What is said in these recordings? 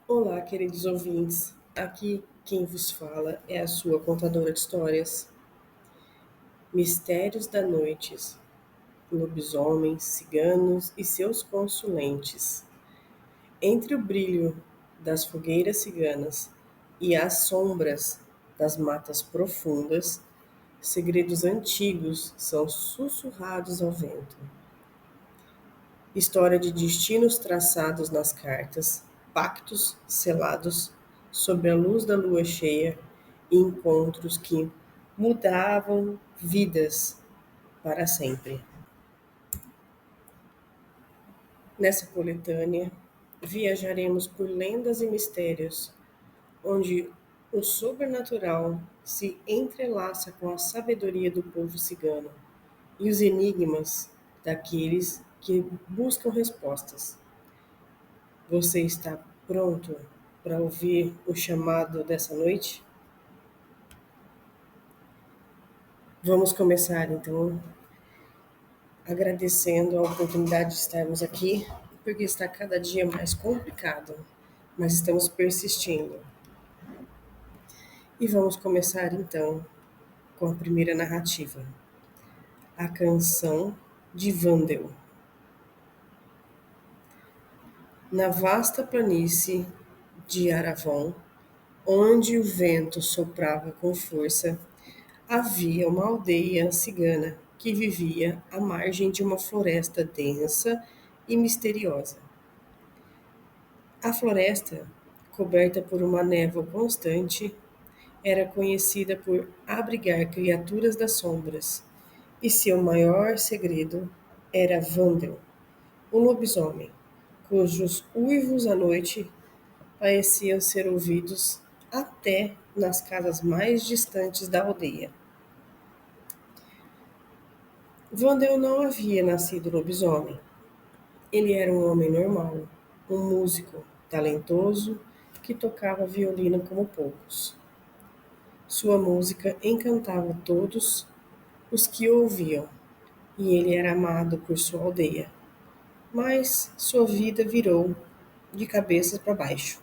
Olá, queridos ouvintes. Aqui quem vos fala é a sua contadora de histórias. Mistérios da noite, lobisomens, ciganos e seus consulentes. Entre o brilho das fogueiras ciganas e as sombras das matas profundas, segredos antigos são sussurrados ao vento. História de destinos traçados nas cartas, pactos selados sob a luz da lua cheia e encontros que mudavam vidas para sempre. Nessa coletânea, viajaremos por lendas e mistérios, onde o sobrenatural se entrelaça com a sabedoria do povo cigano e os enigmas daqueles que buscam respostas. Você está pronto para ouvir o chamado dessa noite? Vamos começar então agradecendo a oportunidade de estarmos aqui, porque está cada dia mais complicado, mas estamos persistindo. E vamos começar então com a primeira narrativa, a canção de Vandel. Na vasta planície de Aravon, onde o vento soprava com força, havia uma aldeia cigana que vivia à margem de uma floresta densa e misteriosa. A floresta, coberta por uma névoa constante, era conhecida por abrigar criaturas das sombras, e seu maior segredo era Vandel, o lobisomem, cujos uivos à noite pareciam ser ouvidos até nas casas mais distantes da aldeia. Vandel não havia nascido lobisomem. Ele era um homem normal, um músico talentoso que tocava violino como poucos. Sua música encantava todos os que o ouviam, e ele era amado por sua aldeia. Mas sua vida virou de cabeça para baixo.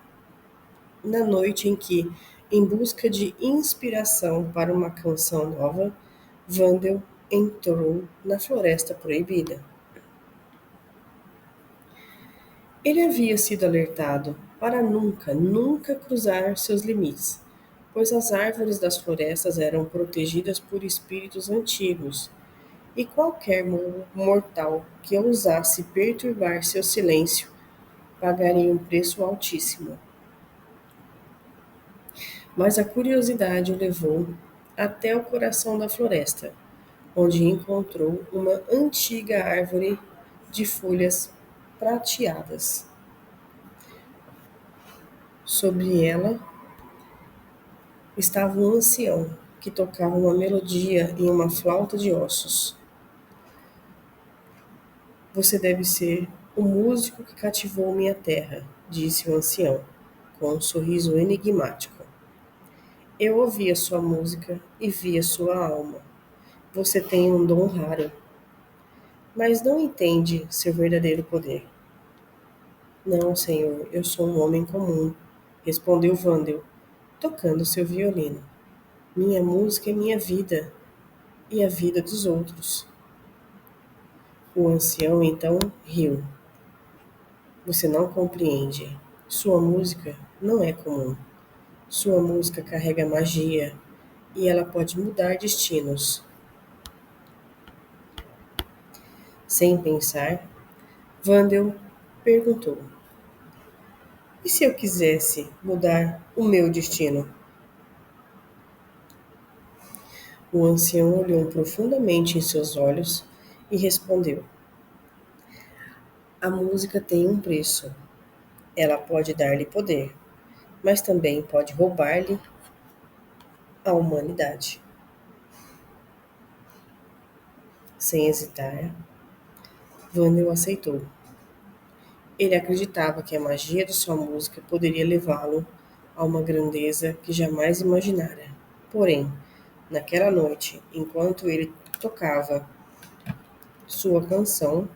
Na noite em que, em busca de inspiração para uma canção nova, Vandel entrou na Floresta Proibida. Ele havia sido alertado para nunca, nunca cruzar seus limites, pois as árvores das florestas eram protegidas por espíritos antigos, e qualquer mortal que ousasse perturbar seu silêncio pagaria um preço altíssimo. Mas a curiosidade o levou até o coração da floresta, onde encontrou uma antiga árvore de folhas prateadas. Sobre ela estava um ancião que tocava uma melodia em uma flauta de ossos. Você deve ser o músico que cativou minha terra, disse o ancião, com um sorriso enigmático. Eu ouvi a sua música e vi a sua alma. Você tem um dom raro, mas não entende seu verdadeiro poder. Não, senhor, eu sou um homem comum, respondeu Vandel, tocando seu violino. Minha música é minha vida e a vida dos outros. O ancião então riu. Você não compreende. Sua música não é comum. Sua música carrega magia e ela pode mudar destinos. Sem pensar, Vandel perguntou: E se eu quisesse mudar o meu destino? O ancião olhou profundamente em seus olhos e respondeu: A música tem um preço. Ela pode dar-lhe poder, mas também pode roubar-lhe a humanidade. Sem hesitar, Vandel aceitou. Ele acreditava que a magia de sua música poderia levá-lo a uma grandeza que jamais imaginara. Porém, naquela noite, enquanto ele tocava sua canção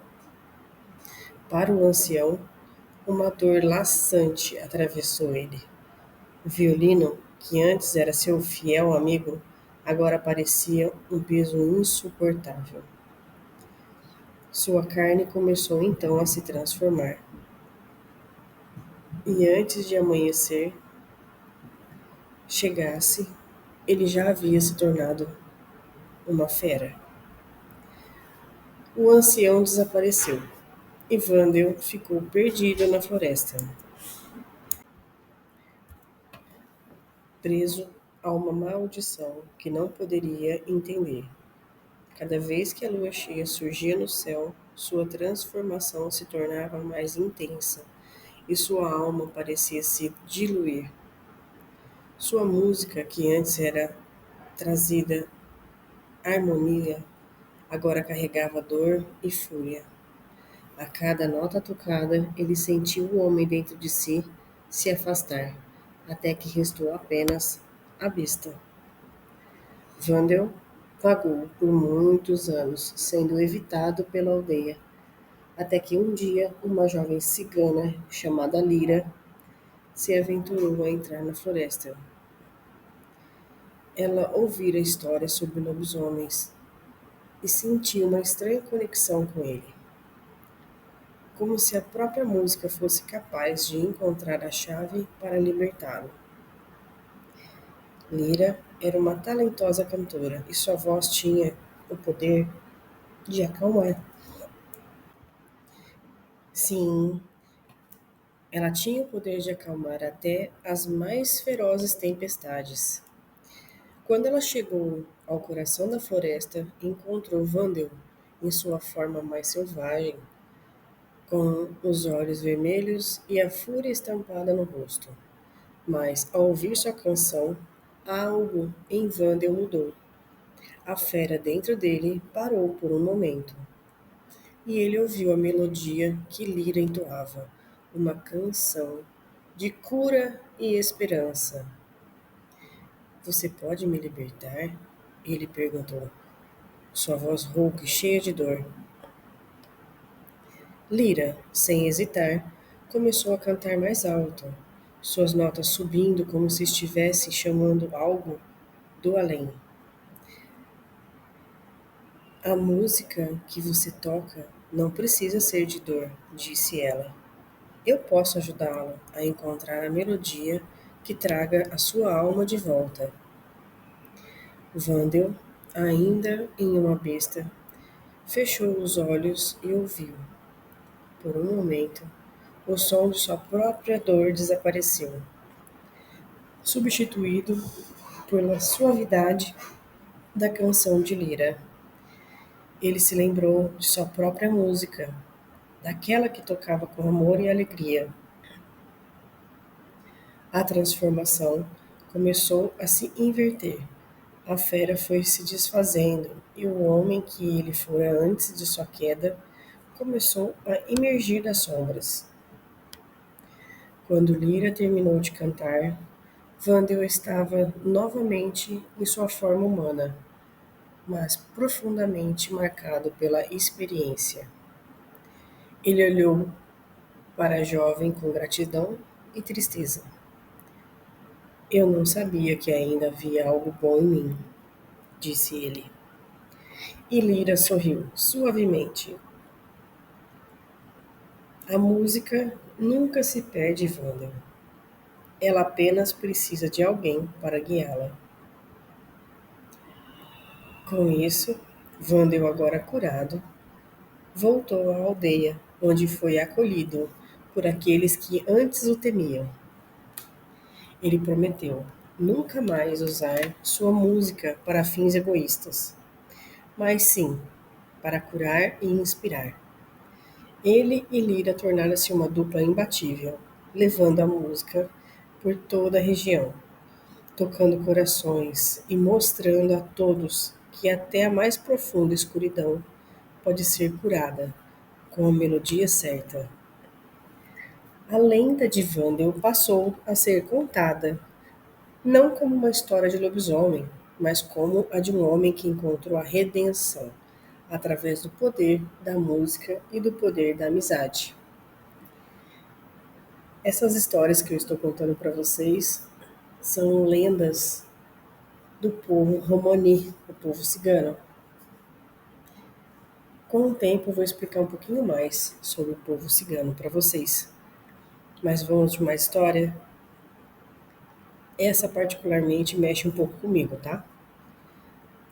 para o ancião, Uma dor laçante atravessou ele. O violino, que antes era seu fiel amigo, agora parecia um peso insuportável. Sua carne começou então a se transformar, e antes de amanhecer chegasse, ele já havia se tornado uma fera. O ancião desapareceu, e Wandel ficou perdido na floresta, preso a uma maldição que não poderia entender. Cada vez que a lua cheia surgia no céu, sua transformação se tornava mais intensa e sua alma parecia se diluir. Sua música, que antes era trazida harmonia, agora carregava dor e fúria. A cada nota tocada, ele sentiu o homem dentro de si se afastar, até que restou apenas a besta. Wandel vagou por muitos anos, sendo evitado pela aldeia, até que um dia uma jovem cigana chamada Lira se aventurou a entrar na floresta. Ela ouvira histórias sobre lobisomens e sentiu uma estranha conexão com ele, como se a própria música fosse capaz de encontrar a chave para libertá-lo. Lira era uma talentosa cantora e sua voz tinha o poder de acalmar. Sim, ela tinha o poder de acalmar até as mais ferozes tempestades. Quando ela chegou ao coração da floresta, encontrou Wandel em sua forma mais selvagem, com os olhos vermelhos e a fúria estampada no rosto. Mas, ao ouvir sua canção, algo em Wandel mudou. A fera dentro dele parou por um momento, e ele ouviu a melodia que Lira entoava, uma canção de cura e esperança. Você pode me libertar? Ele perguntou, sua voz rouca e cheia de dor. Lira, sem hesitar, começou a cantar mais alto, suas notas subindo como se estivesse chamando algo do além. A música que você toca não precisa ser de dor, disse ela. Eu posso ajudá-lo a encontrar a melodia que traga a sua alma de volta. Wandel, ainda em uma besta, fechou os olhos e ouviu. Por um momento, o som de sua própria dor desapareceu, substituído pela suavidade da canção de Lira. Ele se lembrou de sua própria música, daquela que tocava com amor e alegria. A transformação começou a se inverter. A fera foi se desfazendo e o homem que ele fora antes de sua queda começou a emergir das sombras. Quando Lira terminou de cantar, Wandel estava novamente em sua forma humana, mas profundamente marcado pela experiência. Ele olhou para a jovem com gratidão e tristeza. Eu não sabia que ainda havia algo bom em mim, disse ele. E Lira sorriu suavemente. A música nunca se perde, Wandel. Ela apenas precisa de alguém para guiá-la. Com isso, Wandel, agora curado, voltou à aldeia, onde foi acolhido por aqueles que antes o temiam. Ele prometeu nunca mais usar sua música para fins egoístas, mas sim para curar e inspirar. Ele e Lira tornaram-se uma dupla imbatível, levando a música por toda a região, tocando corações e mostrando a todos que até a mais profunda escuridão pode ser curada com a melodia certa. A lenda de Wandel passou a ser contada não como uma história de lobisomem, mas como a de um homem que encontrou a redenção através do poder da música e do poder da amizade. Essas histórias que eu estou contando para vocês são lendas do povo Romani, do povo cigano. Com o tempo eu vou explicar um pouquinho mais sobre o povo cigano para vocês. Mas vamos de uma história. Essa particularmente mexe um pouco comigo, tá?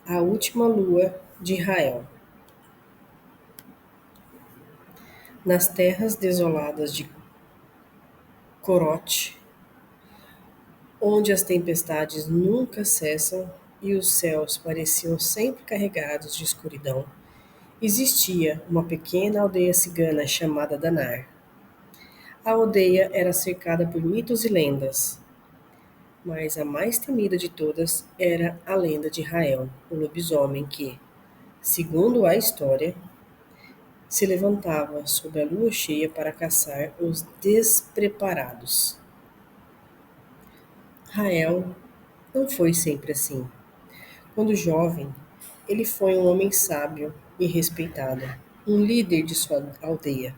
A última lua de Israel. Nas terras desoladas de Corote, onde as tempestades nunca cessam e os céus pareciam sempre carregados de escuridão, existia uma pequena aldeia cigana chamada Danar. A aldeia era cercada por mitos e lendas, mas a mais temida de todas era a lenda de Rael, o lobisomem que, segundo a história, se levantava sob a lua cheia para caçar os despreparados. Rael não foi sempre assim. Quando jovem, ele foi um homem sábio e respeitado, um líder de sua aldeia,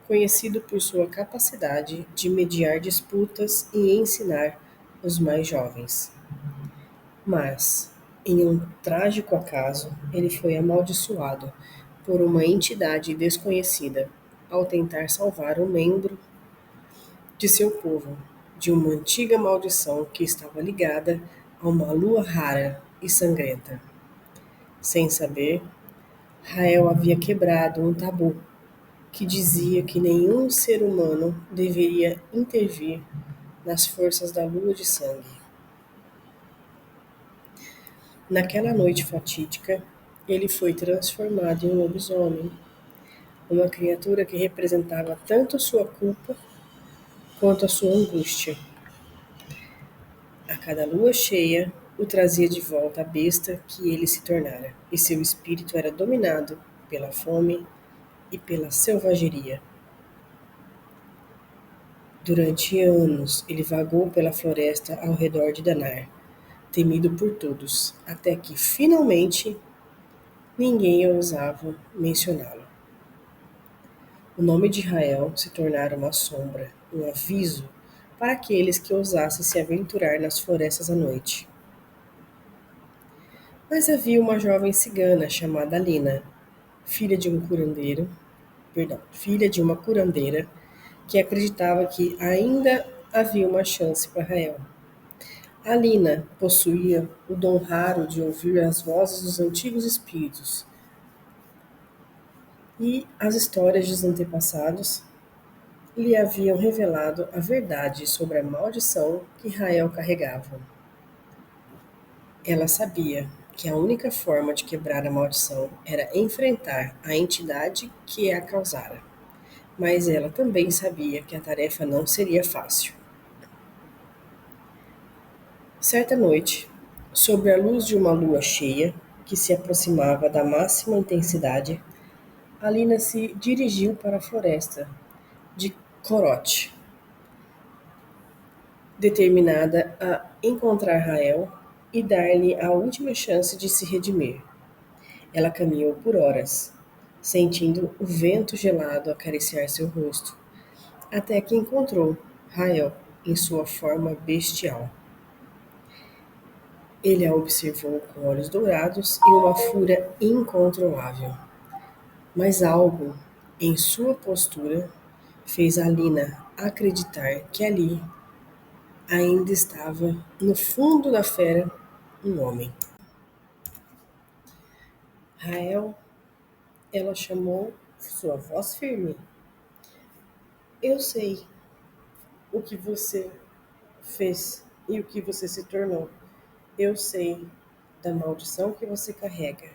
conhecido por sua capacidade de mediar disputas e ensinar os mais jovens. Mas, em um trágico acaso, ele foi amaldiçoado por uma entidade desconhecida ao tentar salvar um membro de seu povo de uma antiga maldição que estava ligada a uma lua rara e sangrenta. Sem saber, Rael havia quebrado um tabu que dizia que nenhum ser humano deveria intervir nas forças da lua de sangue. Naquela noite fatídica, ele foi transformado em um lobisomem, uma criatura que representava tanto sua culpa quanto a sua angústia. A cada lua cheia, o trazia de volta a besta que ele se tornara, e seu espírito era dominado pela fome e pela selvageria. Durante anos, ele vagou pela floresta ao redor de Danar, temido por todos, até que, finalmente, ninguém ousava mencioná-lo. O nome de Israel se tornara uma sombra, um aviso para aqueles que ousassem se aventurar nas florestas à noite. Mas havia uma jovem cigana chamada Lina, filha de um curandeiro, filha de uma curandeira, que acreditava que ainda havia uma chance para Israel. Alina possuía o dom raro de ouvir as vozes dos antigos espíritos e as histórias dos antepassados lhe haviam revelado a verdade sobre a maldição que Rael carregava. Ela sabia que a única forma de quebrar a maldição era enfrentar a entidade que a causara, mas ela também sabia que a tarefa não seria fácil. Certa noite, sob a luz de uma lua cheia que se aproximava da máxima intensidade, Alina se dirigiu para a floresta de Corote, determinada a encontrar Rael e dar-lhe a última chance de se redimir. Ela caminhou por horas, sentindo o vento gelado acariciar seu rosto, até que encontrou Rael em sua forma bestial. Ele a observou com olhos dourados e uma fúria incontrolável. Mas algo em sua postura fez Alina acreditar que ali ainda estava, no fundo da fera, um homem. Rael, ela chamou sua voz firme. Eu sei o que você fez e o que você se tornou. Eu sei da maldição que você carrega,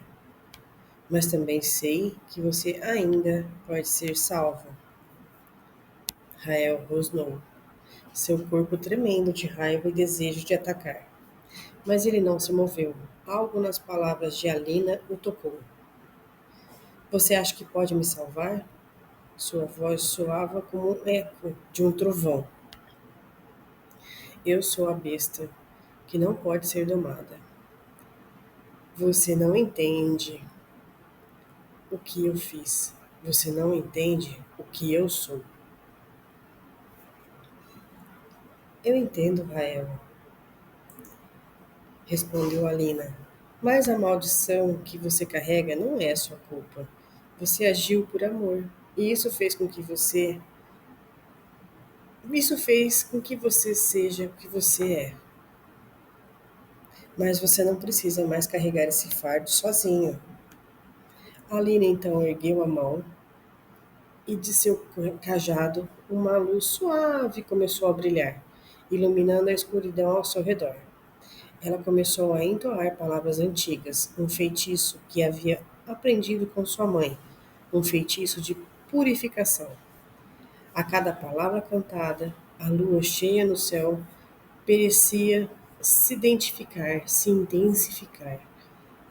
mas também sei que você ainda pode ser salvo. Rael rosnou, seu corpo tremendo de raiva e desejo de atacar. Mas ele não se moveu. Algo nas palavras de Alina o tocou. Você acha que pode me salvar? Sua voz soava como um eco de um trovão. Eu sou a besta que não pode ser domada. Você não entende o que eu fiz. Você não entende o que eu sou. Eu entendo, Rael, respondeu Alina. Mas a maldição que você carrega não é sua culpa. Você agiu por amor. E isso fez com que você seja o que você é. Mas você não precisa mais carregar esse fardo sozinho. Alina então ergueu a mão e de seu cajado uma luz suave começou a brilhar, iluminando a escuridão ao seu redor. Ela começou a entoar palavras antigas, um feitiço que havia aprendido com sua mãe, um feitiço de purificação. A cada palavra cantada, a lua cheia no céu parecia se intensificar,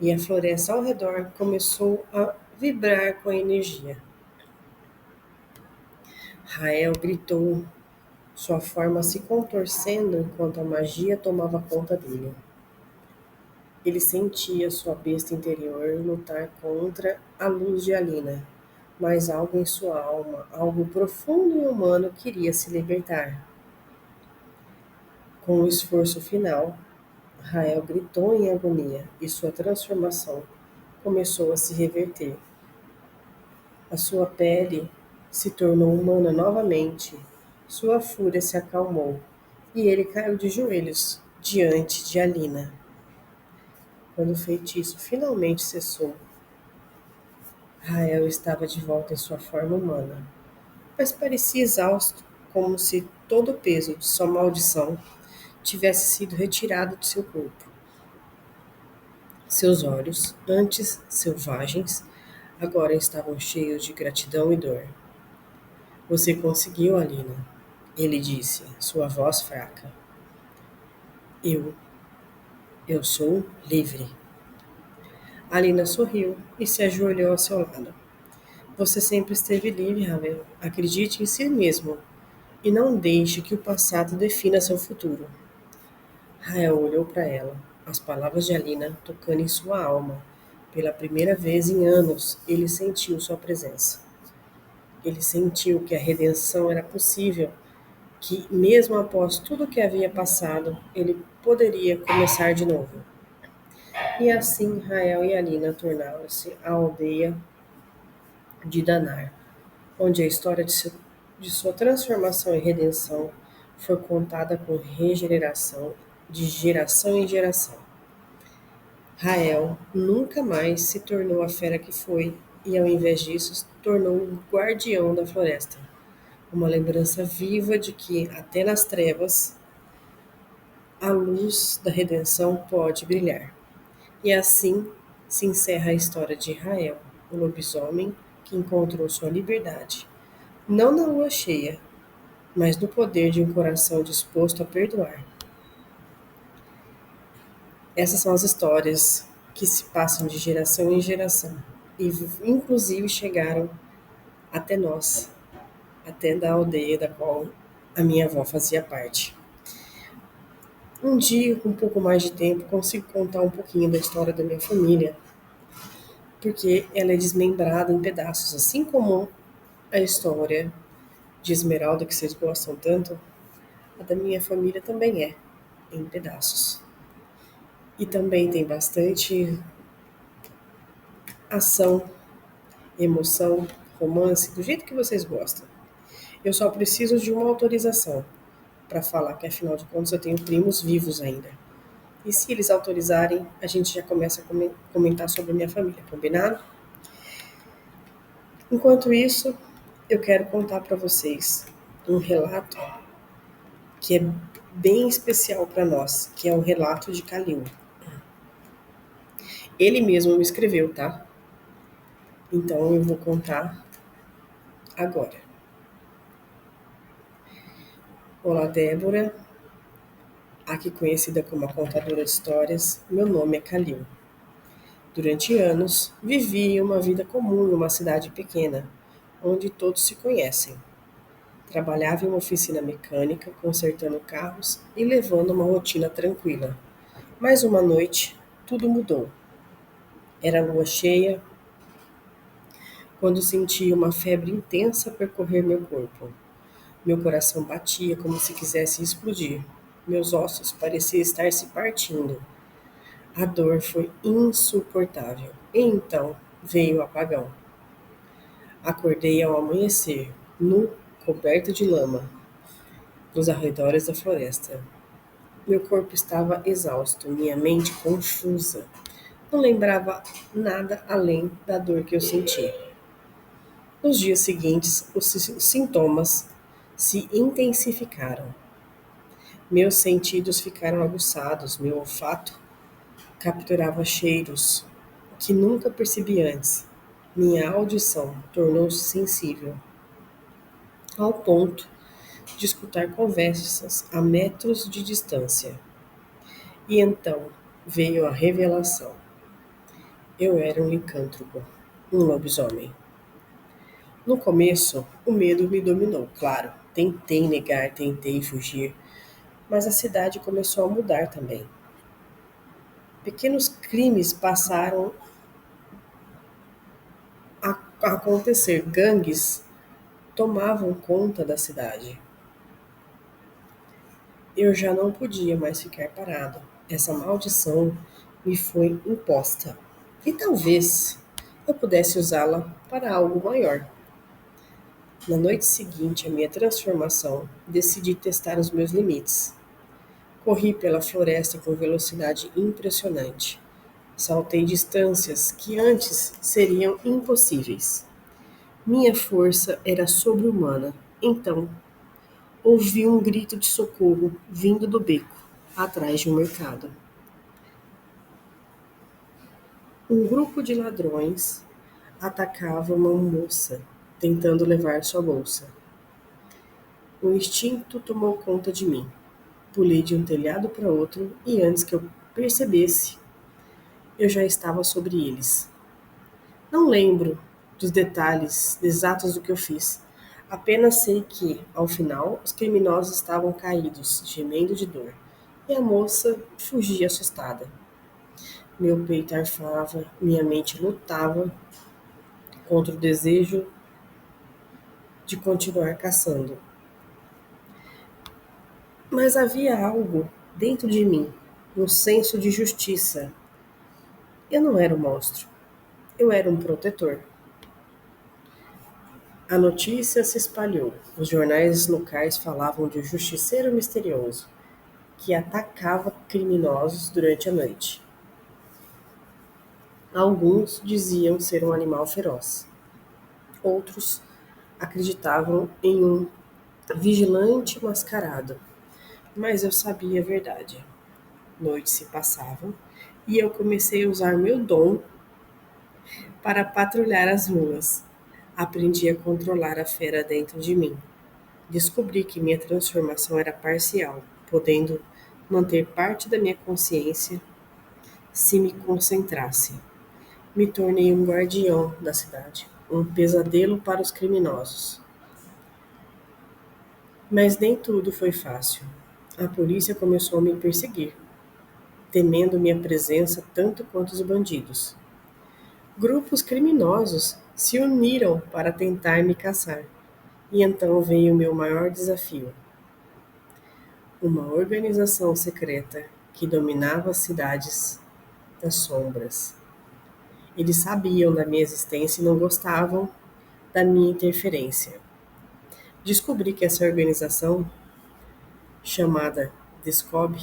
e a floresta ao redor começou a vibrar com a energia. Rael gritou, sua forma se contorcendo enquanto a magia tomava conta dele. Ele sentia sua besta interior lutar contra a luz de Alina, mas algo em sua alma, algo profundo e humano, queria se libertar. Com o esforço final, Rael gritou em agonia e sua transformação começou a se reverter. A sua pele se tornou humana novamente, sua fúria se acalmou e ele caiu de joelhos diante de Alina. Quando o feitiço finalmente cessou, Rael estava de volta em sua forma humana, mas parecia exausto, como se todo o peso de sua maldição tivesse sido retirado de seu corpo. Seus olhos, antes selvagens, agora estavam cheios de gratidão e dor. Você conseguiu, Alina, ele disse, sua voz fraca. Eu, eu sou livre. Alina sorriu e se ajoelhou ao seu lado. Você sempre esteve livre, Ravel. Acredite em si mesmo e não deixe que o passado defina seu futuro. Rael olhou para ela, as palavras de Alina tocando em sua alma. Pela primeira vez em anos, ele sentiu sua presença. Ele sentiu que a redenção era possível, que, mesmo após tudo o que havia passado, ele poderia começar de novo. E assim Rael e Alina tornaram-se a aldeia de Danar, onde a história de sua transformação e redenção foi contada com regeneração de geração em geração. Rael nunca mais se tornou a fera que foi e, ao invés disso, se tornou o guardião da floresta, uma lembrança viva de que, até nas trevas, a luz da redenção pode brilhar. E assim se encerra a história de Rael, o lobisomem que encontrou sua liberdade, não na lua cheia, mas no poder de um coração disposto a perdoar. Essas são as histórias que se passam de geração em geração e, inclusive, chegaram até nós, até da aldeia da qual a minha avó fazia parte. Um dia, com um pouco mais de tempo, consigo contar um pouquinho da história da minha família, porque ela é desmembrada em pedaços, assim como a história de Esmeralda, que vocês gostam tanto, a da minha família também é em pedaços. E também tem bastante ação, emoção, romance, do jeito que vocês gostam. Eu só preciso de uma autorização para falar que, afinal de contas, eu tenho primos vivos ainda. E se eles autorizarem, a gente já começa a comentar sobre a minha família, combinado? Enquanto isso, eu quero contar para vocês um relato que é bem especial para nós, que é o relato de Calil. Ele mesmo me escreveu, tá? Então eu vou contar agora. Olá, Débora, aqui conhecida como a contadora de histórias. Meu nome é Calil. Durante anos, vivi uma vida comum em uma cidade pequena, onde todos se conhecem. Trabalhava em uma oficina mecânica, consertando carros e levando uma rotina tranquila. Mas uma noite, tudo mudou. Era lua cheia, quando senti uma febre intensa percorrer meu corpo. Meu coração batia como se quisesse explodir. Meus ossos pareciam estar se partindo. A dor foi insuportável. E então veio o apagão. Acordei ao amanhecer, nu, coberto de lama, nos arredores da floresta. Meu corpo estava exausto, minha mente confusa. Não lembrava nada além da dor que eu senti. Nos dias seguintes, os sintomas se intensificaram. Meus sentidos ficaram aguçados, meu olfato capturava cheiros que nunca percebi antes. Minha audição tornou-se sensível, ao ponto de escutar conversas a metros de distância. E então veio a revelação. Eu era um licântropo, um lobisomem. No começo, o medo me dominou, claro. Tentei negar, tentei fugir, mas a cidade começou a mudar também. Pequenos crimes passaram a acontecer, gangues tomavam conta da cidade. Eu já não podia mais ficar parado. Essa maldição me foi imposta. E talvez eu pudesse usá-la para algo maior. Na noite seguinte à minha transformação, decidi testar os meus limites. Corri pela floresta com velocidade impressionante. Saltei distâncias que antes seriam impossíveis. Minha força era sobre-humana. Então, ouvi um grito de socorro vindo do beco, atrás de um mercado. Um grupo de ladrões atacava uma moça, tentando levar sua bolsa. O instinto tomou conta de mim. Pulei de um telhado para outro e antes que eu percebesse, eu já estava sobre eles. Não lembro dos detalhes exatos do que eu fiz. Apenas sei que, ao final, os criminosos estavam caídos, gemendo de dor, e a moça fugia assustada. Meu peito arfava, minha mente lutava contra o desejo de continuar caçando. Mas havia algo dentro de mim, um senso de justiça. Eu não era um monstro, eu era um protetor. A notícia se espalhou. Os jornais locais falavam de um justiceiro misterioso que atacava criminosos durante a noite. Alguns diziam ser um animal feroz. Outros acreditavam em um vigilante mascarado. Mas eu sabia a verdade. Noites se passavam e eu comecei a usar meu dom para patrulhar as ruas. Aprendi a controlar a fera dentro de mim. Descobri que minha transformação era parcial, podendo manter parte da minha consciência se me concentrasse. Me tornei um guardião da cidade, um pesadelo para os criminosos. Mas nem tudo foi fácil. A polícia começou a me perseguir, temendo minha presença tanto quanto os bandidos. Grupos criminosos se uniram para tentar me caçar. E então veio o meu maior desafio: uma organização secreta que dominava as cidades das sombras. Eles sabiam da minha existência e não gostavam da minha interferência. Descobri que essa organização, chamada Descob,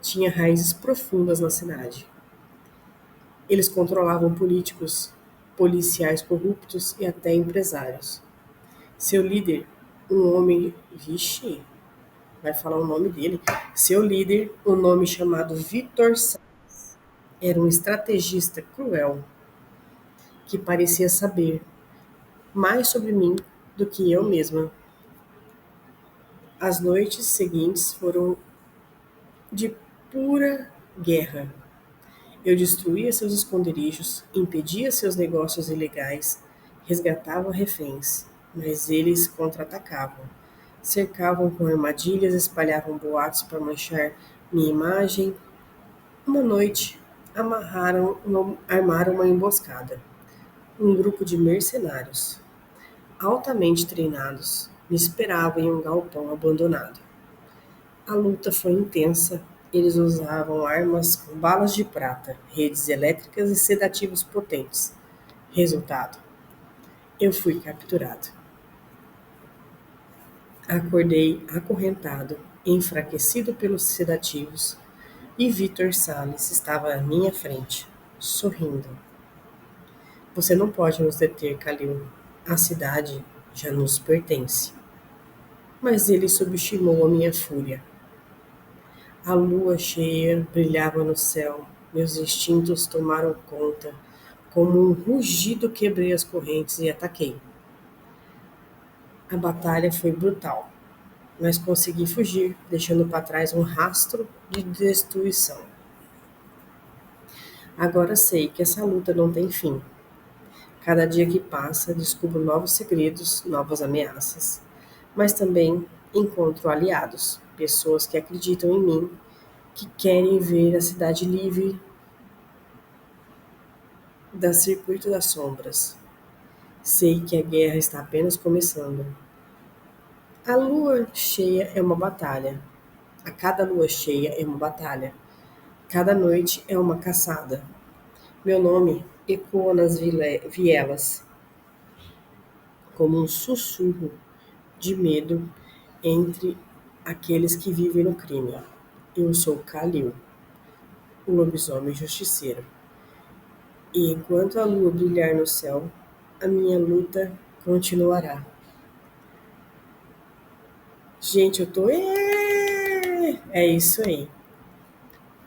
tinha raízes profundas na cidade. Eles controlavam políticos, policiais corruptos e até empresários. Seu líder, um homem, vixe, vai falar o nome dele. Seu líder, um nome chamado Victor Sá, era um estrategista cruel que parecia saber mais sobre mim do que eu mesma. As noites seguintes foram de pura guerra. Eu destruía seus esconderijos, impedia seus negócios ilegais, resgatava reféns, mas eles contra-atacavam. Cercavam com armadilhas, espalhavam boatos para manchar minha imagem. Uma noite, armaram uma emboscada. Um grupo de mercenários, altamente treinados, me esperavam em um galpão abandonado. A luta foi intensa. Eles usavam armas com balas de prata, redes elétricas e sedativos potentes. Resultado: eu fui capturado. Acordei acorrentado, enfraquecido pelos sedativos, e Vitor Salles estava à minha frente, sorrindo. Você não pode nos deter, Kalil. A cidade já nos pertence. Mas ele subestimou a minha fúria. A lua cheia brilhava no céu. Meus instintos tomaram conta. Como um rugido, quebrei as correntes e ataquei. A batalha foi brutal, mas consegui fugir, deixando para trás um rastro de destruição. Agora sei que essa luta não tem fim. Cada dia que passa, descubro novos segredos, novas ameaças, mas também encontro aliados, pessoas que acreditam em mim, que querem ver a cidade livre da circuito das sombras. Sei que a guerra está apenas começando. A lua cheia é uma batalha. A cada lua cheia é uma batalha. Cada noite é uma caçada. Meu nome ecoa nas vielas como um sussurro de medo entre aqueles que vivem no crime. Eu sou Kalil, o lobisomem justiceiro. E enquanto a lua brilhar no céu, a minha luta continuará. Gente, eu tô. É isso aí.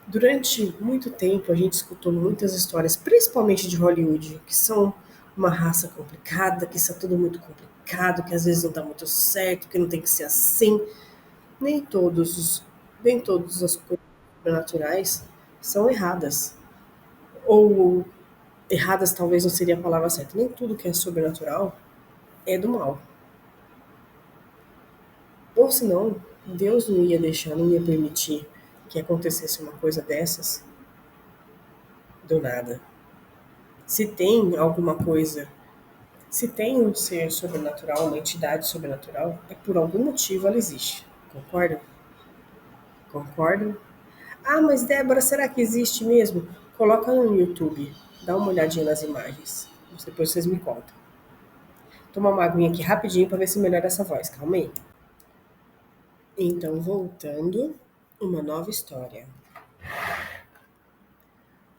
Durante muito tempo a gente escutou muitas histórias, principalmente de Hollywood, que são uma raça complicada, que está tudo muito complicado, que às vezes não dá muito certo, que não tem que ser assim. Nem todos os, nem todas as coisas sobrenaturais são erradas. Ou erradas talvez não seria a palavra certa. Nem tudo que é sobrenatural é do mal. Ou senão, Deus não ia deixar, não ia permitir que acontecesse uma coisa dessas do nada. Se tem alguma coisa, se tem um ser sobrenatural, uma entidade sobrenatural, é por algum motivo ela existe. Concordam? Concordam? Ah, mas Débora, será que existe mesmo? Coloca no YouTube, dá uma olhadinha nas imagens. Depois vocês me contam. Toma uma aguinha aqui rapidinho para ver se melhora essa voz. Calma aí. Então, voltando, uma nova história.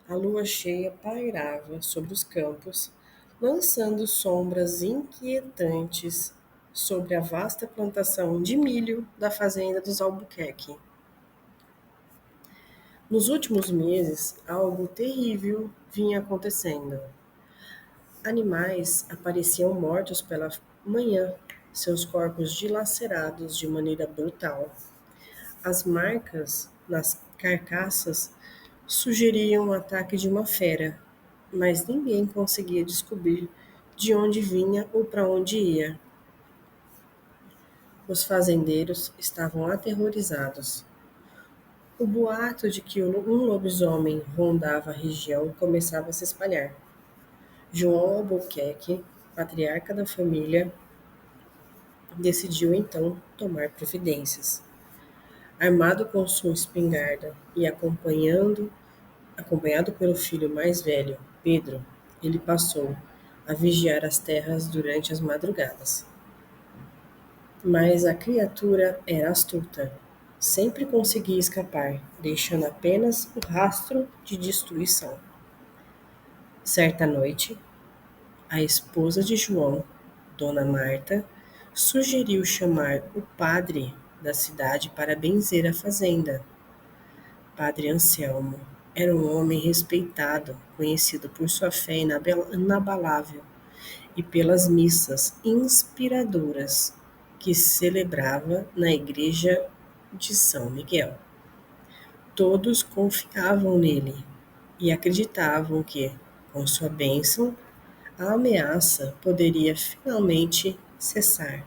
A lua cheia pairava sobre os campos, lançando sombras inquietantes sobre a vasta plantação de milho da fazenda dos Albuquerque. Nos últimos meses, algo terrível vinha acontecendo. Animais apareciam mortos pela manhã, seus corpos dilacerados de maneira brutal. As marcas nas carcaças sugeriam o ataque de uma fera, mas ninguém conseguia descobrir de onde vinha ou para onde ia. Os fazendeiros estavam aterrorizados. O boato de que um lobisomem rondava a região começava a se espalhar. João Albuquerque, patriarca da família, decidiu então tomar providências. Armado com sua espingarda e acompanhado pelo filho mais velho, Pedro, ele passou a vigiar as terras durante as madrugadas. Mas a criatura era astuta. Sempre conseguia escapar, deixando apenas o rastro de destruição. Certa noite, a esposa de João, Dona Marta, sugeriu chamar o padre da cidade para benzer a fazenda. Padre Anselmo era um homem respeitado, conhecido por sua fé inabalável e pelas missas inspiradoras que celebrava na igreja de São Miguel. Todos confiavam nele e acreditavam que, com sua bênção, a ameaça poderia finalmente cessar.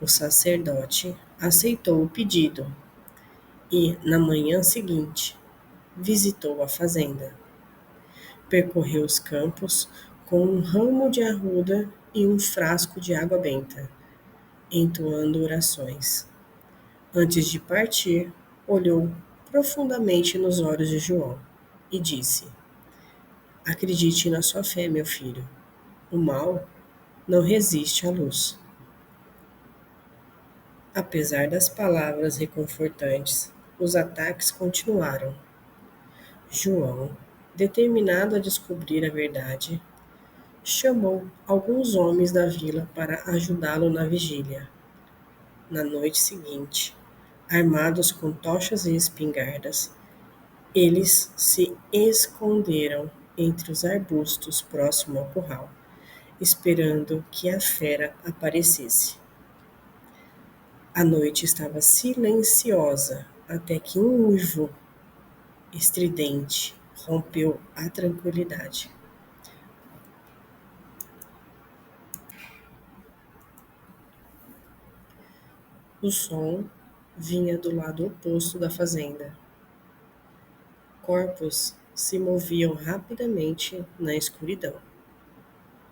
O sacerdote aceitou o pedido e, na manhã seguinte, visitou a fazenda. Percorreu os campos com um ramo de arruda e um frasco de água benta. entoando orações. Antes de partir, olhou profundamente nos olhos de João e disse: Acredite na sua fé, meu filho. O mal não resiste à luz. Apesar das palavras reconfortantes, os ataques continuaram. João, determinado a descobrir a verdade, chamou alguns homens da vila para ajudá-lo na vigília. Na noite seguinte, armados com tochas e espingardas, eles se esconderam entre os arbustos próximo ao curral, esperando que a fera aparecesse. A noite estava silenciosa até que um uivo estridente rompeu a tranquilidade. O som vinha do lado oposto da fazenda. Corpos se moviam rapidamente na escuridão.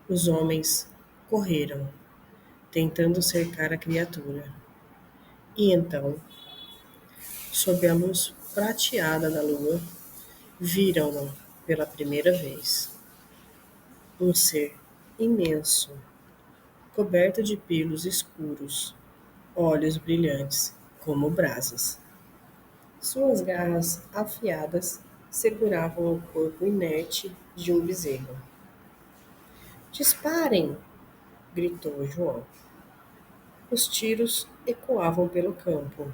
Os homens correram, tentando cercar a criatura. E então, sob a luz prateada da lua, viram-no pela primeira vez. Um ser imenso, coberto de pelos escuros, olhos brilhantes como brasas. Suas garras afiadas seguravam o corpo inerte de um bezerro. Disparem! Gritou João. Os tiros ecoavam pelo campo.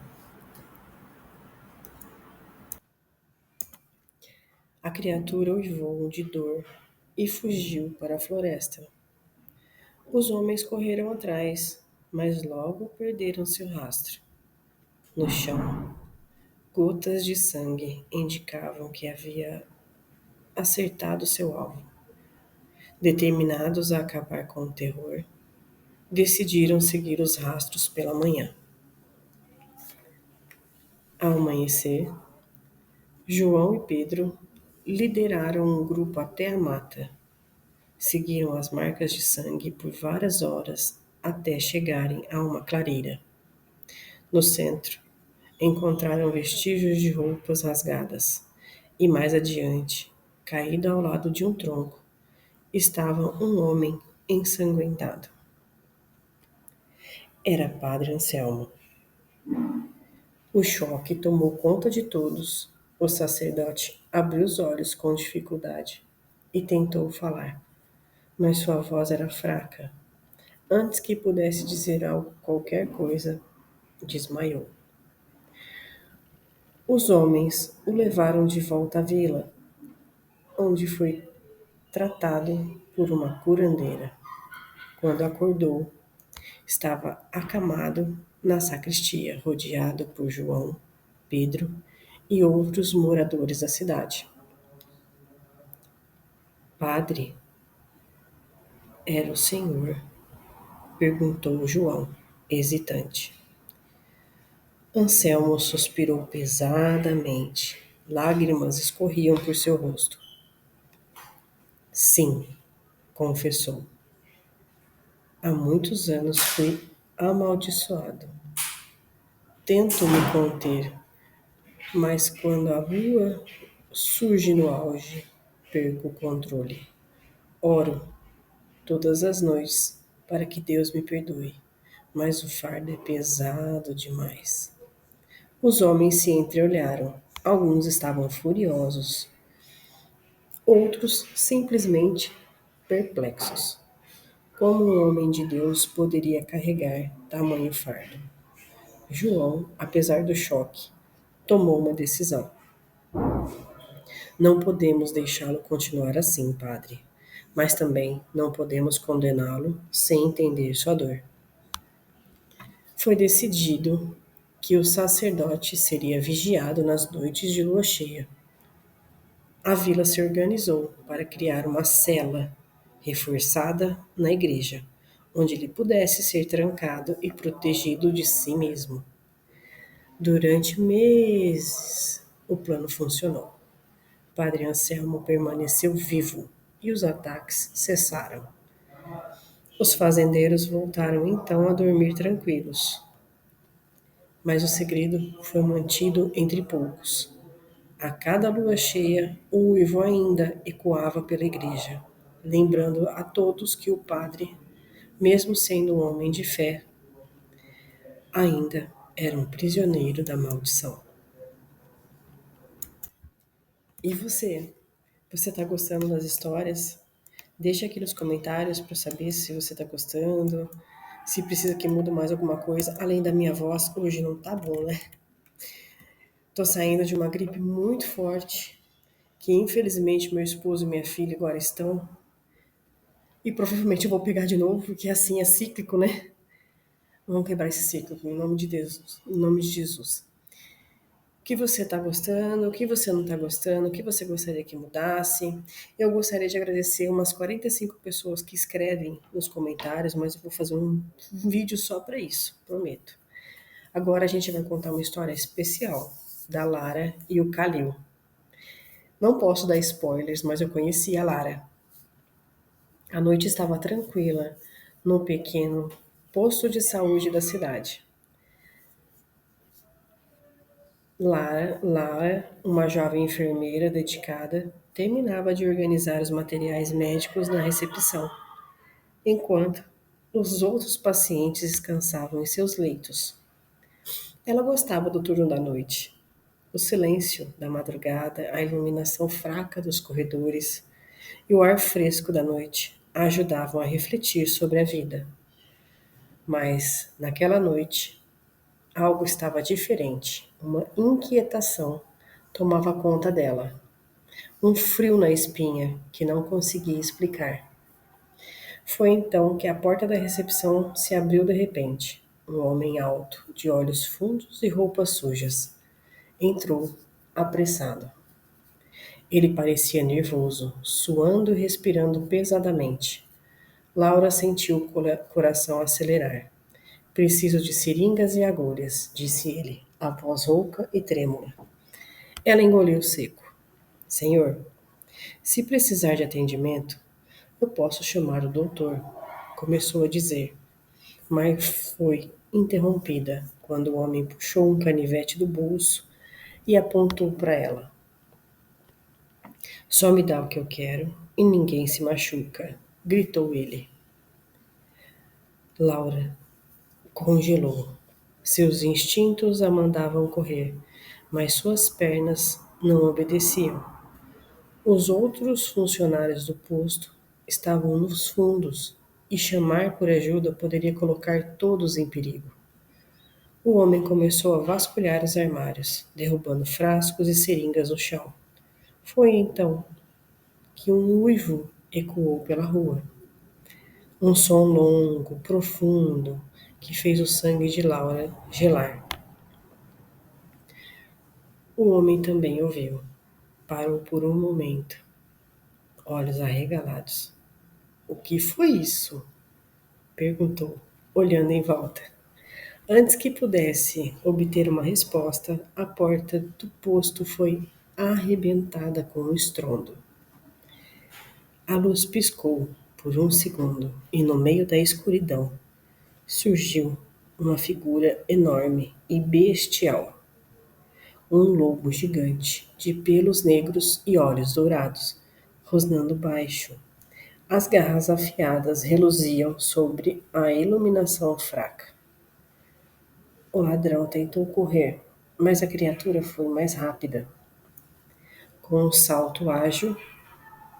A criatura uivou de dor e fugiu para a floresta. Os homens correram atrás, mas logo perderam seu rastro. No chão, gotas de sangue indicavam que havia acertado seu alvo. Determinados a acabar com o terror, decidiram seguir os rastros pela manhã. Ao amanhecer, João e Pedro lideraram um grupo até a mata. Seguiram as marcas de sangue por várias horas até chegarem a uma clareira. No centro, encontraram vestígios de roupas rasgadas e mais adiante, caído ao lado de um tronco, estava um homem ensanguentado. Era Padre Anselmo. O choque tomou conta de todos. O sacerdote abriu os olhos com dificuldade e tentou falar, mas sua voz era fraca. Antes que pudesse dizer algo, qualquer coisa, desmaiou. Os homens o levaram de volta à vila, onde foi tratado por uma curandeira. Quando acordou, estava acamado na sacristia, rodeado por João, Pedro e outros moradores da cidade. Padre, era o senhor? Perguntou João, hesitante. Anselmo suspirou pesadamente. Lágrimas escorriam por seu rosto. Sim, confessou. Há muitos anos fui amaldiçoado. Tento me conter, mas quando a lua surge no auge, perco o controle. Oro todas as noites para que Deus me perdoe, mas o fardo é pesado demais. Os homens se entreolharam. Alguns estavam furiosos, outros simplesmente perplexos. Como um homem de Deus poderia carregar tamanho fardo? João, apesar do choque, tomou uma decisão. Não podemos deixá-lo continuar assim, padre, mas também não podemos condená-lo sem entender sua dor. Foi decidido que o sacerdote seria vigiado nas noites de lua cheia. A vila se organizou para criar uma cela reforçada na igreja, onde ele pudesse ser trancado e protegido de si mesmo. Durante meses, o plano funcionou. Padre Anselmo permaneceu vivo e os ataques cessaram. Os fazendeiros voltaram então a dormir tranquilos, mas o segredo foi mantido entre poucos. A cada lua cheia, o uivo ainda ecoava pela igreja, lembrando a todos que o padre, mesmo sendo um homem de fé, ainda era um prisioneiro da maldição. E você? Você está gostando das histórias? Deixa aqui nos comentários para saber se você está gostando, se precisa que mude mais alguma coisa. Além da minha voz, hoje não tá bom, né? Tô saindo de uma gripe muito forte, que infelizmente meu esposo e minha filha agora estão. E provavelmente eu vou pegar de novo, porque assim é cíclico, né? Vamos quebrar esse ciclo, em nome de Deus, em nome de Jesus. O que você está gostando, o que você não está gostando, o que você gostaria que mudasse. Eu gostaria de agradecer umas 45 pessoas que escrevem nos comentários, mas eu vou fazer um vídeo só para isso, prometo. Agora a gente vai contar uma história especial da Lara e o Calil. Não posso dar spoilers, mas eu conheci a Lara. A noite estava tranquila no pequeno posto de saúde da cidade. Lara, uma jovem enfermeira dedicada, terminava de organizar os materiais médicos na recepção, enquanto os outros pacientes descansavam em seus leitos. Ela gostava do turno da noite. O silêncio da madrugada, a iluminação fraca dos corredores e o ar fresco da noite a ajudavam a refletir sobre a vida. Mas, naquela noite, algo estava diferente. Uma inquietação tomava conta dela. Um frio na espinha que não conseguia explicar. Foi então que a porta da recepção se abriu de repente. Um homem alto, de olhos fundos e roupas sujas, entrou, apressado. Ele parecia nervoso, suando e respirando pesadamente. Laura sentiu o coração acelerar. Preciso de seringas e agulhas, disse ele, a voz rouca e trêmula. Ela engoliu seco. Senhor, se precisar de atendimento, eu posso chamar o doutor, começou a dizer, mas foi interrompida quando o homem puxou um canivete do bolso e apontou para ela. Só me dá o que eu quero e ninguém se machuca, gritou ele. Laura congelou. Seus instintos a mandavam correr, mas suas pernas não obedeciam. Os outros funcionários do posto estavam nos fundos e chamar por ajuda poderia colocar todos em perigo. O homem começou a vasculhar os armários, derrubando frascos e seringas no chão. Foi então que um uivo ecoou pela rua. Um som longo, profundo, que fez o sangue de Laura gelar. O homem também ouviu. Parou por um momento, olhos arregalados. O que foi isso? Perguntou, olhando em volta. Antes que pudesse obter uma resposta, a porta do posto foi arrebentada com um estrondo. A luz piscou por um segundo e no meio da escuridão surgiu uma figura enorme e bestial. Um lobo gigante, de pelos negros e olhos dourados, rosnando baixo. As garras afiadas reluziam sobre a iluminação fraca. O ladrão tentou correr, mas a criatura foi mais rápida. Com um salto ágil,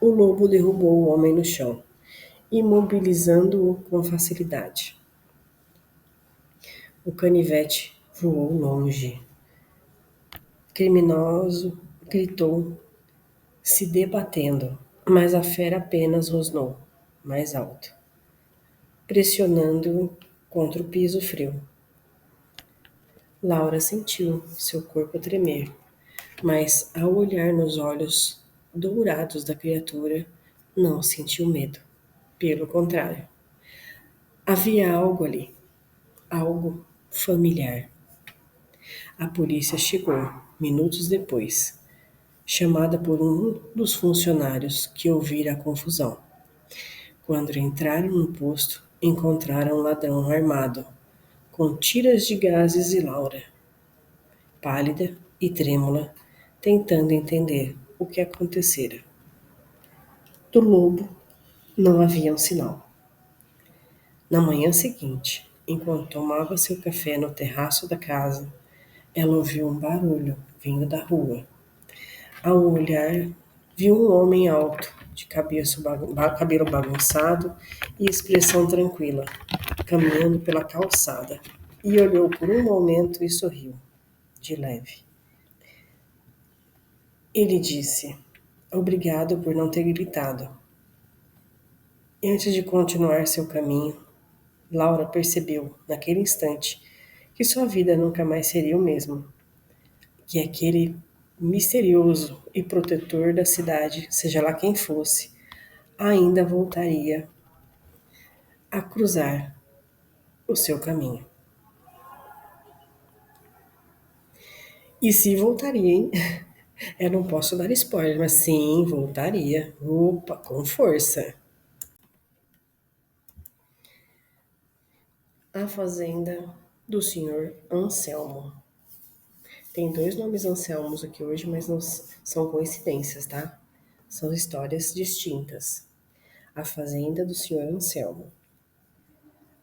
o lobo derrubou o homem no chão, imobilizando-o com facilidade. O canivete voou longe. Criminoso gritou, se debatendo, mas a fera apenas rosnou, mais alto, pressionando-o contra o piso frio. Laura sentiu seu corpo tremer, mas ao olhar nos olhos dourados da criatura, não sentiu medo. Pelo contrário, havia algo ali, algo familiar. A polícia chegou, minutos depois, chamada por um dos funcionários que ouvira a confusão. Quando entraram no posto, encontraram um ladrão armado, com tiras de gases e Laura, pálida e trêmula, tentando entender o que acontecera. Do lobo não havia um sinal. Na manhã seguinte, enquanto tomava seu café no terraço da casa, ela ouviu um barulho vindo da rua. Ao olhar, viu um homem alto, de cabelo bagunçado e expressão tranquila, caminhando pela calçada. E olhou por um momento e sorriu, de leve. Ele disse: Obrigado por não ter gritado. E antes de continuar seu caminho, Laura percebeu, naquele instante, que sua vida nunca mais seria o mesmo, que aquele misterioso e protetor da cidade, seja lá quem fosse, ainda voltaria a cruzar o seu caminho. E se voltaria, hein? Eu não posso dar spoiler, mas sim, voltaria. Opa, com força. A Fazenda do Senhor Anselmo. Tem dois nomes Anselmos aqui hoje, mas não são coincidências, tá? São histórias distintas. A Fazenda do Senhor Anselmo.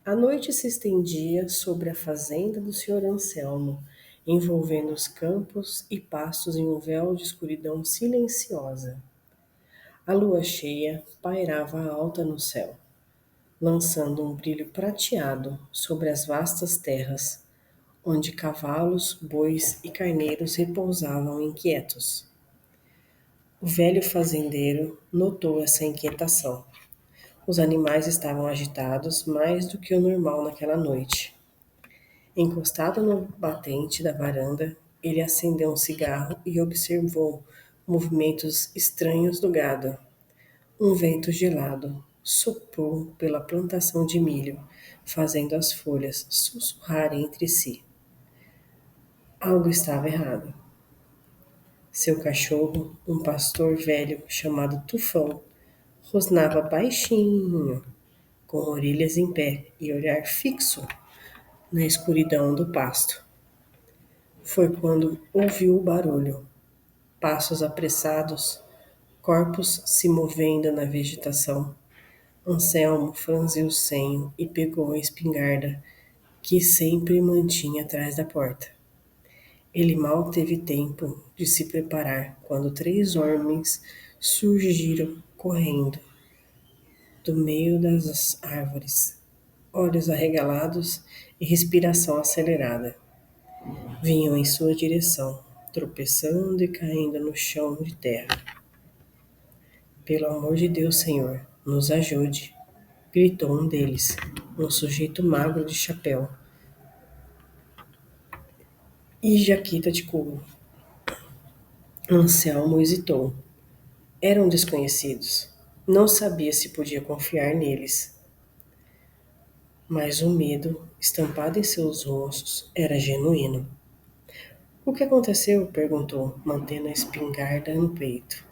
A noite se estendia sobre a fazenda do Senhor Anselmo, envolvendo os campos e pastos em um véu de escuridão silenciosa. A lua cheia pairava alta no céu, lançando um brilho prateado sobre as vastas terras, onde cavalos, bois e carneiros repousavam inquietos. O velho fazendeiro notou essa inquietação. Os animais estavam agitados mais do que o normal naquela noite. Encostado no batente da varanda, ele acendeu um cigarro e observou movimentos estranhos do gado. Um vento gelado soprou pela plantação de milho, fazendo as folhas sussurrarem entre si. Algo estava errado. Seu cachorro, um pastor velho chamado Tufão, rosnava baixinho, com orelhas em pé e olhar fixo na escuridão do pasto. Foi quando ouviu o barulho, passos apressados, corpos se movendo na vegetação. Anselmo franziu o senho e pegou a espingarda que sempre mantinha atrás da porta. Ele mal teve tempo de se preparar quando três homens surgiram correndo do meio das árvores, olhos arregalados e respiração acelerada. Vinham em sua direção, tropeçando e caindo no chão de terra. Pelo amor de Deus, Senhor, nos ajude, gritou um deles, um sujeito magro de chapéu e jaqueta de couro. Anselmo hesitou. Eram desconhecidos. Não sabia se podia confiar neles. Mas o medo, estampado em seus rostos, era genuíno. O que aconteceu? Perguntou, mantendo a espingarda no peito.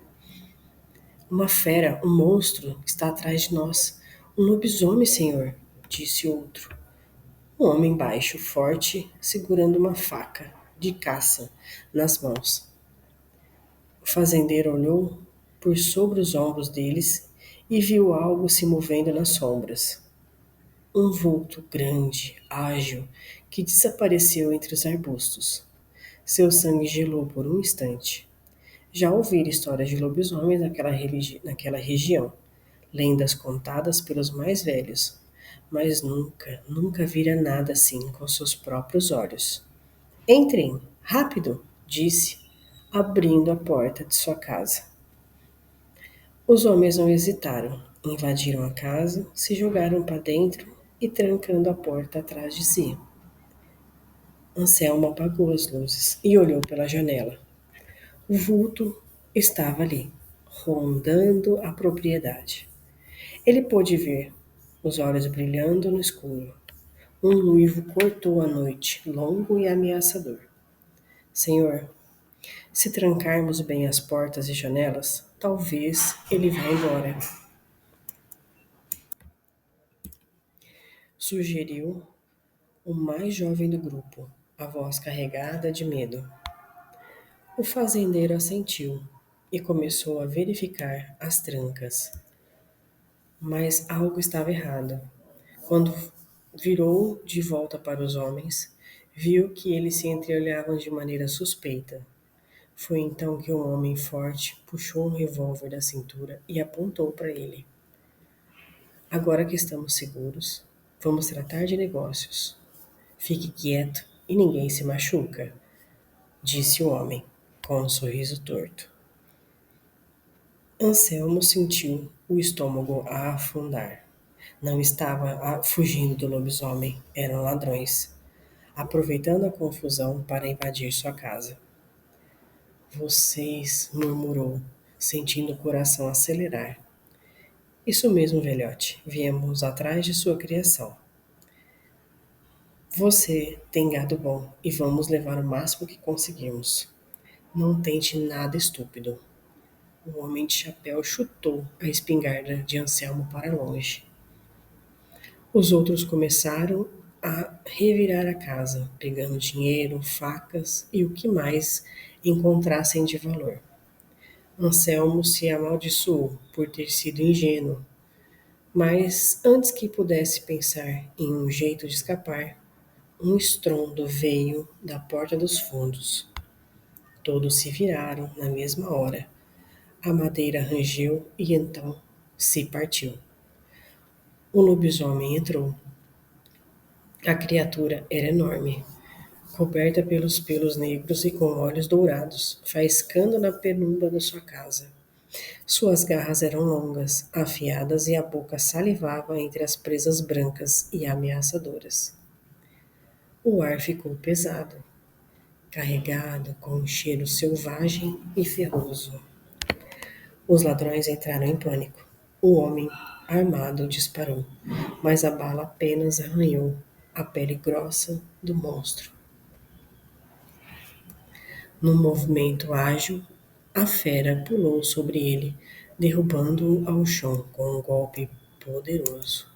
Uma fera, um monstro, está atrás de nós. Um lobisomem, senhor, disse outro. Um homem baixo, forte, segurando uma faca de caça nas mãos. O fazendeiro olhou por sobre os ombros deles e viu algo se movendo nas sombras. Um vulto grande, ágil, que desapareceu entre os arbustos. Seu sangue gelou por um instante. Já ouvira histórias de lobisomens naquela região, lendas contadas pelos mais velhos, mas nunca, nunca vira nada assim com seus próprios olhos. Entrem, rápido, disse, abrindo a porta de sua casa. Os homens não hesitaram, invadiram a casa, se jogaram para dentro e trancando a porta atrás de si. Anselmo apagou as luzes e olhou pela janela. O vulto estava ali, rondando a propriedade. Ele pôde ver, os olhos brilhando no escuro. Um uivo cortou a noite, longo e ameaçador. Senhor, se trancarmos bem as portas e janelas, talvez ele vá embora. sugeriu o mais jovem do grupo, a voz carregada de medo. O fazendeiro assentiu e começou a verificar as trancas. Mas algo estava errado. Quando virou de volta para os homens, viu que eles se entreolhavam de maneira suspeita. Foi então que um homem forte puxou um revólver da cintura e apontou para ele. Agora que estamos seguros, vamos tratar de negócios. Fique quieto e ninguém se machuca, disse o homem, com um sorriso torto. Anselmo sentiu o estômago a afundar. Não estava fugindo do lobisomem, eram ladrões, aproveitando a confusão para invadir sua casa. Vocês, murmurou, sentindo o coração acelerar. Isso mesmo, velhote, viemos atrás de sua criação. Você tem gado bom e vamos levar o máximo que conseguirmos. Não tente nada estúpido. O homem de chapéu chutou a espingarda de Anselmo para longe. Os outros começaram a revirar a casa, pegando dinheiro, facas e o que mais encontrassem de valor. Anselmo se amaldiçoou por ter sido ingênuo, mas antes que pudesse pensar em um jeito de escapar, um estrondo veio da porta dos fundos. Todos se viraram na mesma hora. A madeira rangeu e então se partiu. O lobisomem entrou. A criatura era enorme, coberta pelos pelos negros e com olhos dourados, faiscando na penumbra da sua casa. Suas garras eram longas, afiadas e a boca salivava entre as presas brancas e ameaçadoras. O ar ficou pesado, carregado com um cheiro selvagem e ferroso. Os ladrões entraram em pânico. O homem, armado, disparou, mas a bala apenas arranhou a pele grossa do monstro. Num movimento ágil, a fera pulou sobre ele, derrubando-o ao chão com um golpe poderoso.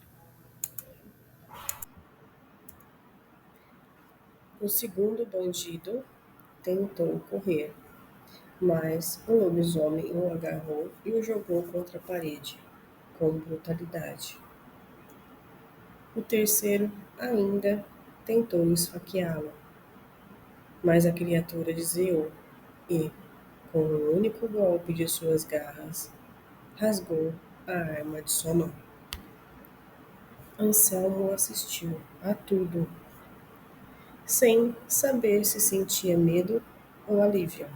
O segundo bandido tentou correr, mas o lobisomem o agarrou e o jogou contra a parede, com brutalidade. O terceiro ainda tentou esfaqueá-lo, mas a criatura desviou e, com um único golpe de suas garras, rasgou a arma de sua mão. Anselmo assistiu a tudo, sem saber se sentia medo ou alívio.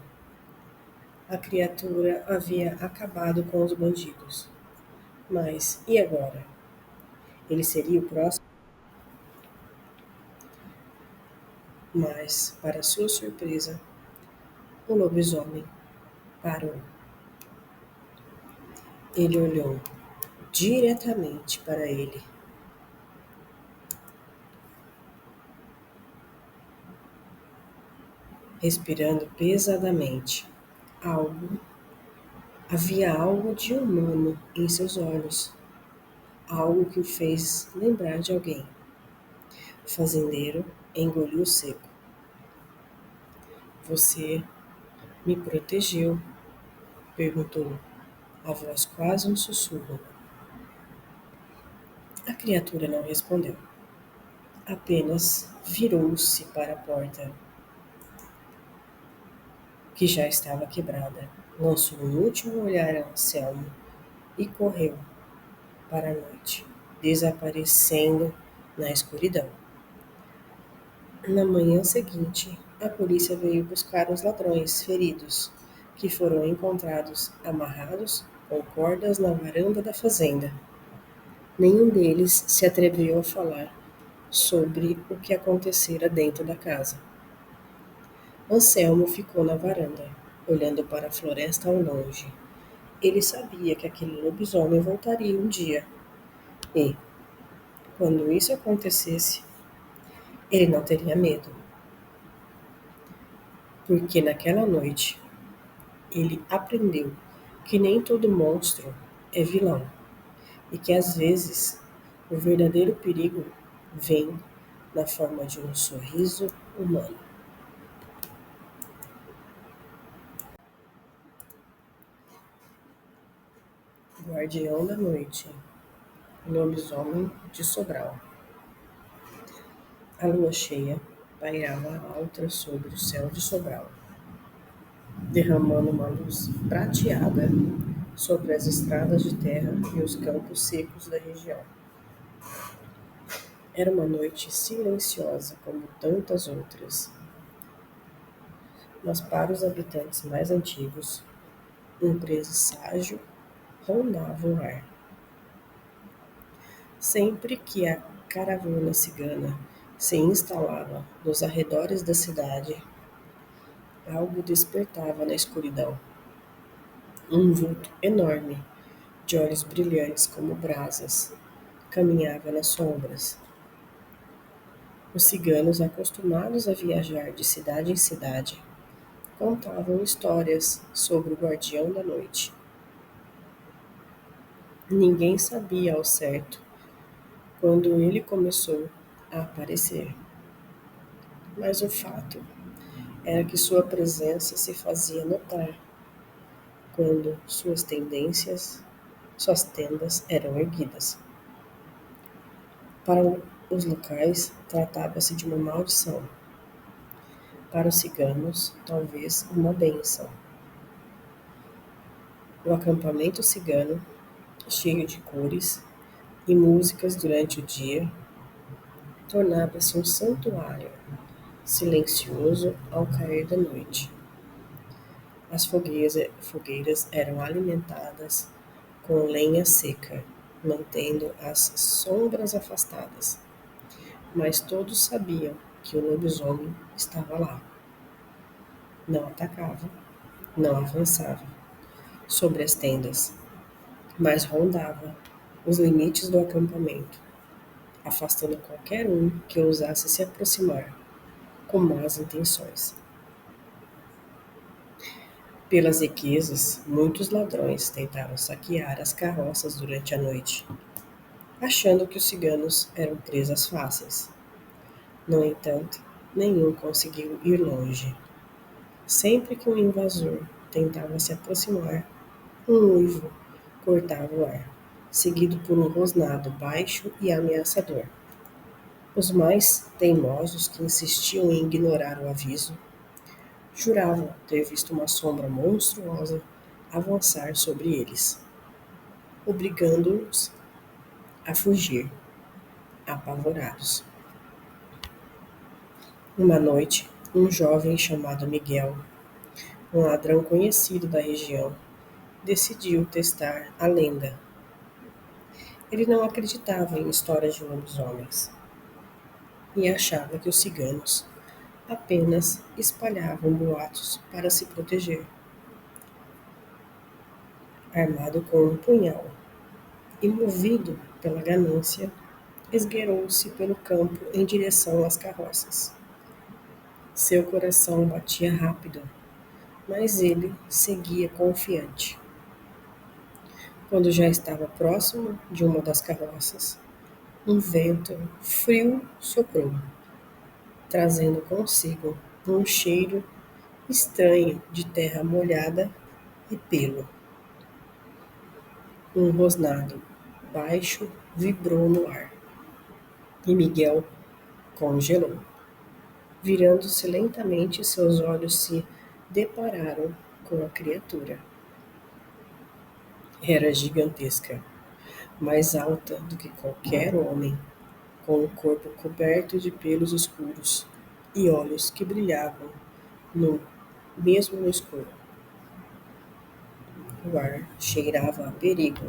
A criatura havia acabado com os bandidos. Mas e agora? Ele seria o próximo? Mas, para sua surpresa, o lobisomem parou. Ele olhou diretamente para ele. Respirando pesadamente. Havia algo de humano em seus olhos, algo que o fez lembrar de alguém. O fazendeiro engoliu seco. Você me protegeu? Perguntou, a voz quase um sussurro. A criatura não respondeu. Apenas virou-se para a porta, que já estava quebrada. Lançou um último olhar a Anselmo e correu para a noite, desaparecendo na escuridão. Na manhã seguinte, a polícia veio buscar os ladrões feridos, que foram encontrados amarrados com cordas na varanda da fazenda. Nenhum deles se atreveu a falar sobre o que acontecera dentro da casa. Anselmo ficou na varanda, olhando para a floresta ao longe. Ele sabia que aquele lobisomem voltaria um dia. E, quando isso acontecesse, ele não teria medo, porque naquela noite ele aprendeu que nem todo monstro é vilão e que às vezes o verdadeiro perigo vem na forma de um sorriso humano. Guardião da noite, lobisomem de Sobral. A lua cheia pairava alta sobre o céu de Sobral, derramando uma luz prateada sobre as estradas de terra e os campos secos da região. Era uma noite silenciosa como tantas outras, mas para os habitantes mais antigos, um presságio rondava o ar. Sempre que a caravana cigana se instalava nos arredores da cidade, algo despertava na escuridão. Um vulto enorme, de olhos brilhantes como brasas, caminhava nas sombras. Os ciganos, acostumados a viajar de cidade em cidade, contavam histórias sobre o guardião da noite. Ninguém sabia ao certo quando ele começou a aparecer, mas o fato era que sua presença se fazia notar quando suas tendas eram erguidas. Para os locais, tratava-se de uma maldição. Para os ciganos, talvez uma bênção. O acampamento cigano, cheio de cores e músicas durante o dia, tornava-se um santuário, silencioso ao cair da noite. As fogueiras eram alimentadas com lenha seca, mantendo as sombras afastadas. Mas todos sabiam que o lobisomem estava lá. Não atacava, não avançava sobre as tendas, mas rondava os limites do acampamento, afastando qualquer um que ousasse se aproximar com más intenções. Pelas riquezas, muitos ladrões tentaram saquear as carroças durante a noite, achando que os ciganos eram presas fáceis. No entanto, nenhum conseguiu ir longe. Sempre que um invasor tentava se aproximar, um uivo cortava o ar, seguido por um rosnado baixo e ameaçador. Os mais teimosos, que insistiam em ignorar o aviso, juravam ter visto uma sombra monstruosa avançar sobre eles, obrigando-os a fugir, apavorados. Uma noite, um jovem chamado Miguel, um ladrão conhecido da região, decidiu testar a lenda. Ele não acreditava em histórias de lobisomens e achava que os ciganos apenas espalhavam boatos para se proteger. Armado com um punhal e movido pela ganância, esgueirou-se pelo campo em direção às carroças. Seu coração batia rápido, mas ele seguia confiante. Quando já estava próximo de uma das carroças, um vento frio soprou, trazendo consigo um cheiro estranho de terra molhada e pelo. Um rosnado baixo vibrou no ar e Miguel congelou. Virando-se lentamente, seus olhos se depararam com a criatura. Era gigantesca, mais alta do que qualquer homem, com o corpo coberto de pelos escuros e olhos que brilhavam no, mesmo no escuro. O ar cheirava a perigo.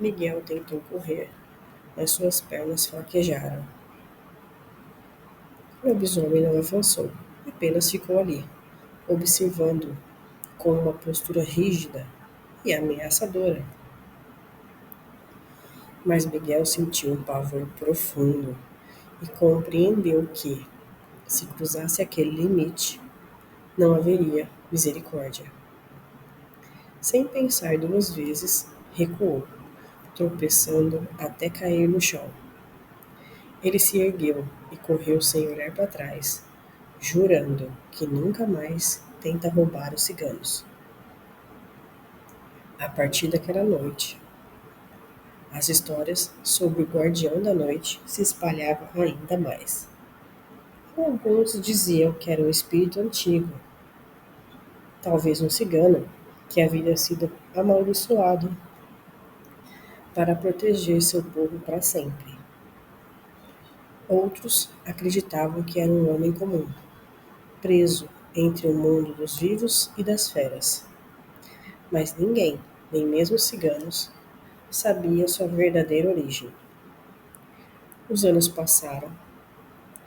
Miguel tentou correr, mas suas pernas fraquejaram. O lobisomem não avançou, apenas ficou ali, observando com uma postura rígida e ameaçadora. Mas Miguel sentiu um pavor profundo e compreendeu que, se cruzasse aquele limite, não haveria misericórdia. Sem pensar duas vezes, recuou, tropeçando até cair no chão. Ele se ergueu e correu sem olhar para trás, jurando que nunca mais tenta roubar os ciganos. A partir daquela noite, as histórias sobre o guardião da noite se espalhavam ainda mais. Alguns diziam que era um espírito antigo, talvez um cigano, que havia sido amaldiçoado para proteger seu povo para sempre. Outros acreditavam que era um homem comum, preso entre o mundo dos vivos e das feras. Mas ninguém, nem mesmo os ciganos, sabia sua verdadeira origem. Os anos passaram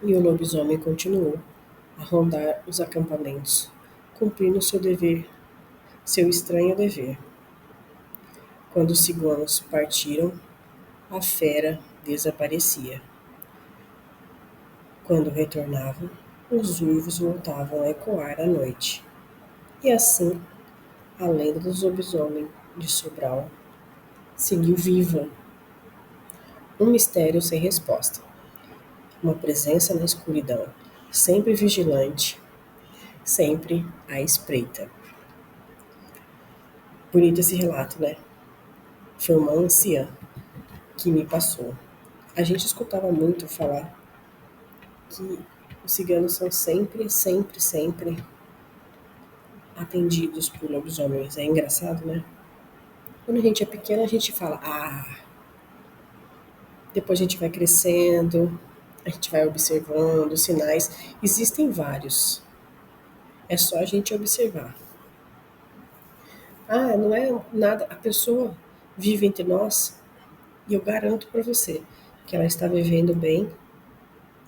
e o lobisomem continuou a rondar os acampamentos, cumprindo seu dever, seu estranho dever. Quando os ciganos partiram, a fera desaparecia. Quando retornavam, os uivos voltavam a ecoar à noite. E assim, a lenda dos lobisomem de Sobral seguiu viva, um mistério sem resposta, uma presença na escuridão, sempre vigilante, sempre à espreita. Bonito esse relato, né? Foi uma anciã que me passou. A gente escutava muito falar que os ciganos são sempre, sempre, sempre atendidos por lobisomens. É engraçado, né? Quando a gente é pequena, a gente fala, ah, depois a gente vai crescendo, a gente vai observando sinais. Existem vários. É só a gente observar. Ah, não é nada. A pessoa vive entre nós e eu garanto para você que ela está vivendo bem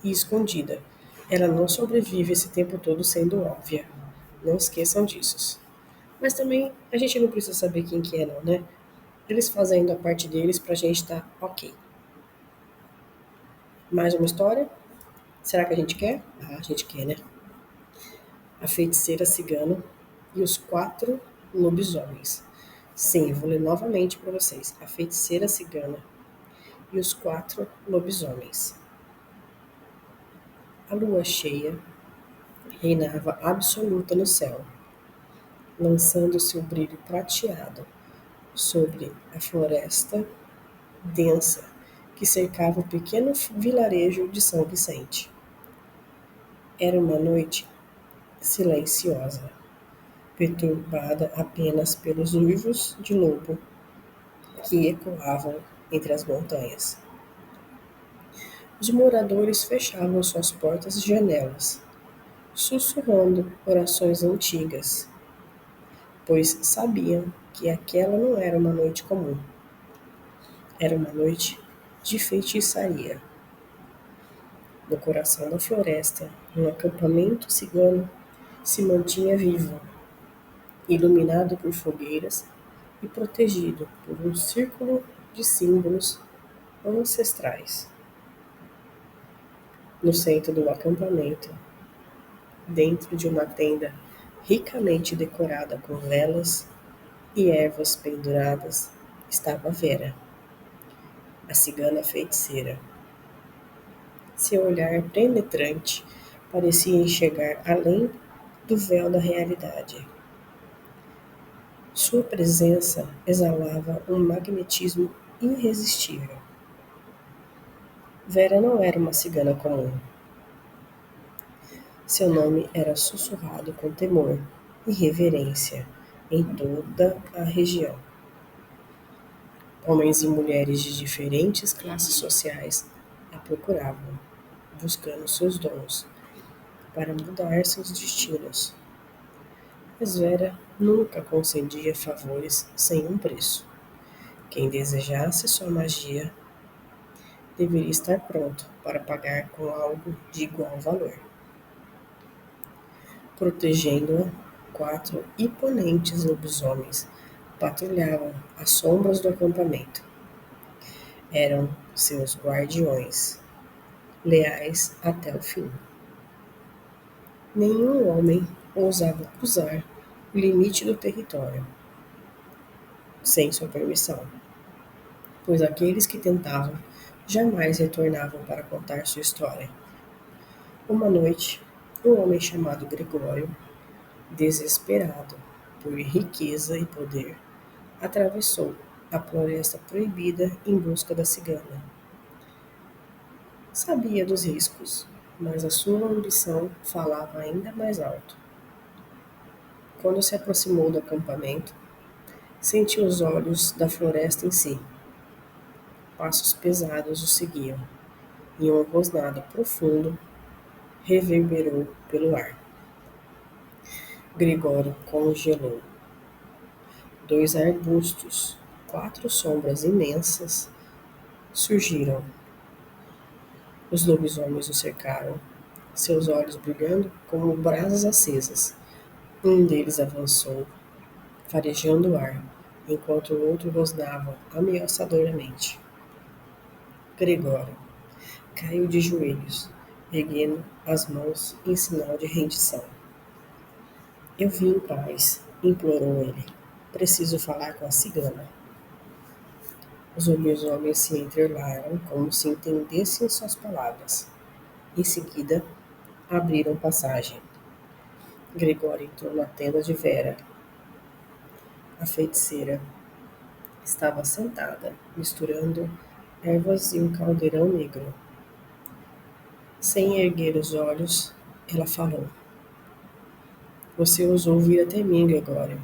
e escondida. Ela não sobrevive esse tempo todo sendo óbvia. Não esqueçam disso. Mas também a gente não precisa saber quem que é, não, né? Eles fazendo a parte deles pra gente tá ok. Mais uma história? Será que a gente quer? Ah, a gente quer, né? A feiticeira cigana e os 4 lobisomens. Sim, eu vou ler novamente para vocês. A feiticeira cigana e os 4 lobisomens. A lua cheia reinava absoluta no céu, lançando seu brilho prateado sobre a floresta densa que cercava o pequeno vilarejo de São Vicente. Era uma noite silenciosa, perturbada apenas pelos uivos de lobo que ecoavam entre as montanhas. Os moradores fechavam suas portas e janelas, sussurrando orações antigas, pois sabiam que aquela não era uma noite comum. Era uma noite de feitiçaria. No coração da floresta, um acampamento cigano se mantinha vivo, iluminado por fogueiras e protegido por um círculo de símbolos ancestrais. No centro do acampamento, dentro de uma tenda ricamente decorada com velas e ervas penduradas, estava Vera, a cigana feiticeira. Seu olhar penetrante parecia enxergar além do véu da realidade. Sua presença exalava um magnetismo irresistível. Vera não era uma cigana comum. Seu nome era sussurrado com temor e reverência em toda a região. Homens e mulheres de diferentes classes sociais a procuravam, buscando seus dons para mudar seus destinos. Mas Vera nunca concedia favores sem um preço. Quem desejasse sua magia deveria estar pronto para pagar com algo de igual valor. Protegendo-a, 4 imponentes lobisomens patrulhavam as sombras do acampamento. Eram seus guardiões, leais até o fim. Nenhum homem ousava cruzar o limite do território sem sua permissão, pois aqueles que tentavam jamais retornavam para contar sua história. Uma noite, um homem chamado Gregório, desesperado por riqueza e poder, atravessou a floresta proibida em busca da cigana. Sabia dos riscos, mas a sua ambição falava ainda mais alto. Quando se aproximou do acampamento, sentiu os olhos da floresta em si. Passos pesados o seguiam, e um rosnado profundo reverberou pelo ar. Gregório congelou. Dois arbustos, quatro sombras imensas, surgiram. Os lobisomens o cercaram, seus olhos brilhando como brasas acesas. Um deles avançou, farejando o ar, enquanto o outro rosnava ameaçadoramente. Gregório caiu de joelhos, erguendo as mãos em sinal de rendição. Eu vim em paz, implorou ele. Preciso falar com a cigana. Os lobisomens se entreolharam como se entendessem suas palavras. Em seguida, abriram passagem. Gregório entrou na tenda de Vera. A feiticeira estava sentada, misturando ervas em um caldeirão negro. Sem erguer os olhos, ela falou: Você ousou vir até mim, Gregório.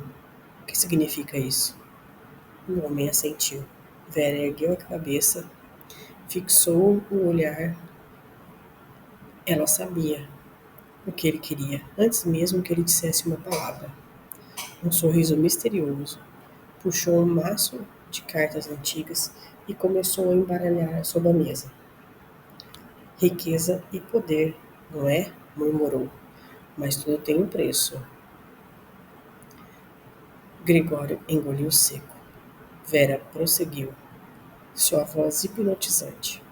O que significa isso? O homem assentiu. Vera ergueu a cabeça, fixou o olhar. Ela sabia o que ele queria, antes mesmo que ele dissesse uma palavra. Um sorriso misterioso. Puxou um maço de cartas antigas e começou a embaralhar sobre a mesa. Riqueza e poder, não é? Murmurou. Mas tudo tem um preço. Gregório engoliu seco. Vera prosseguiu, sua voz hipnotizante.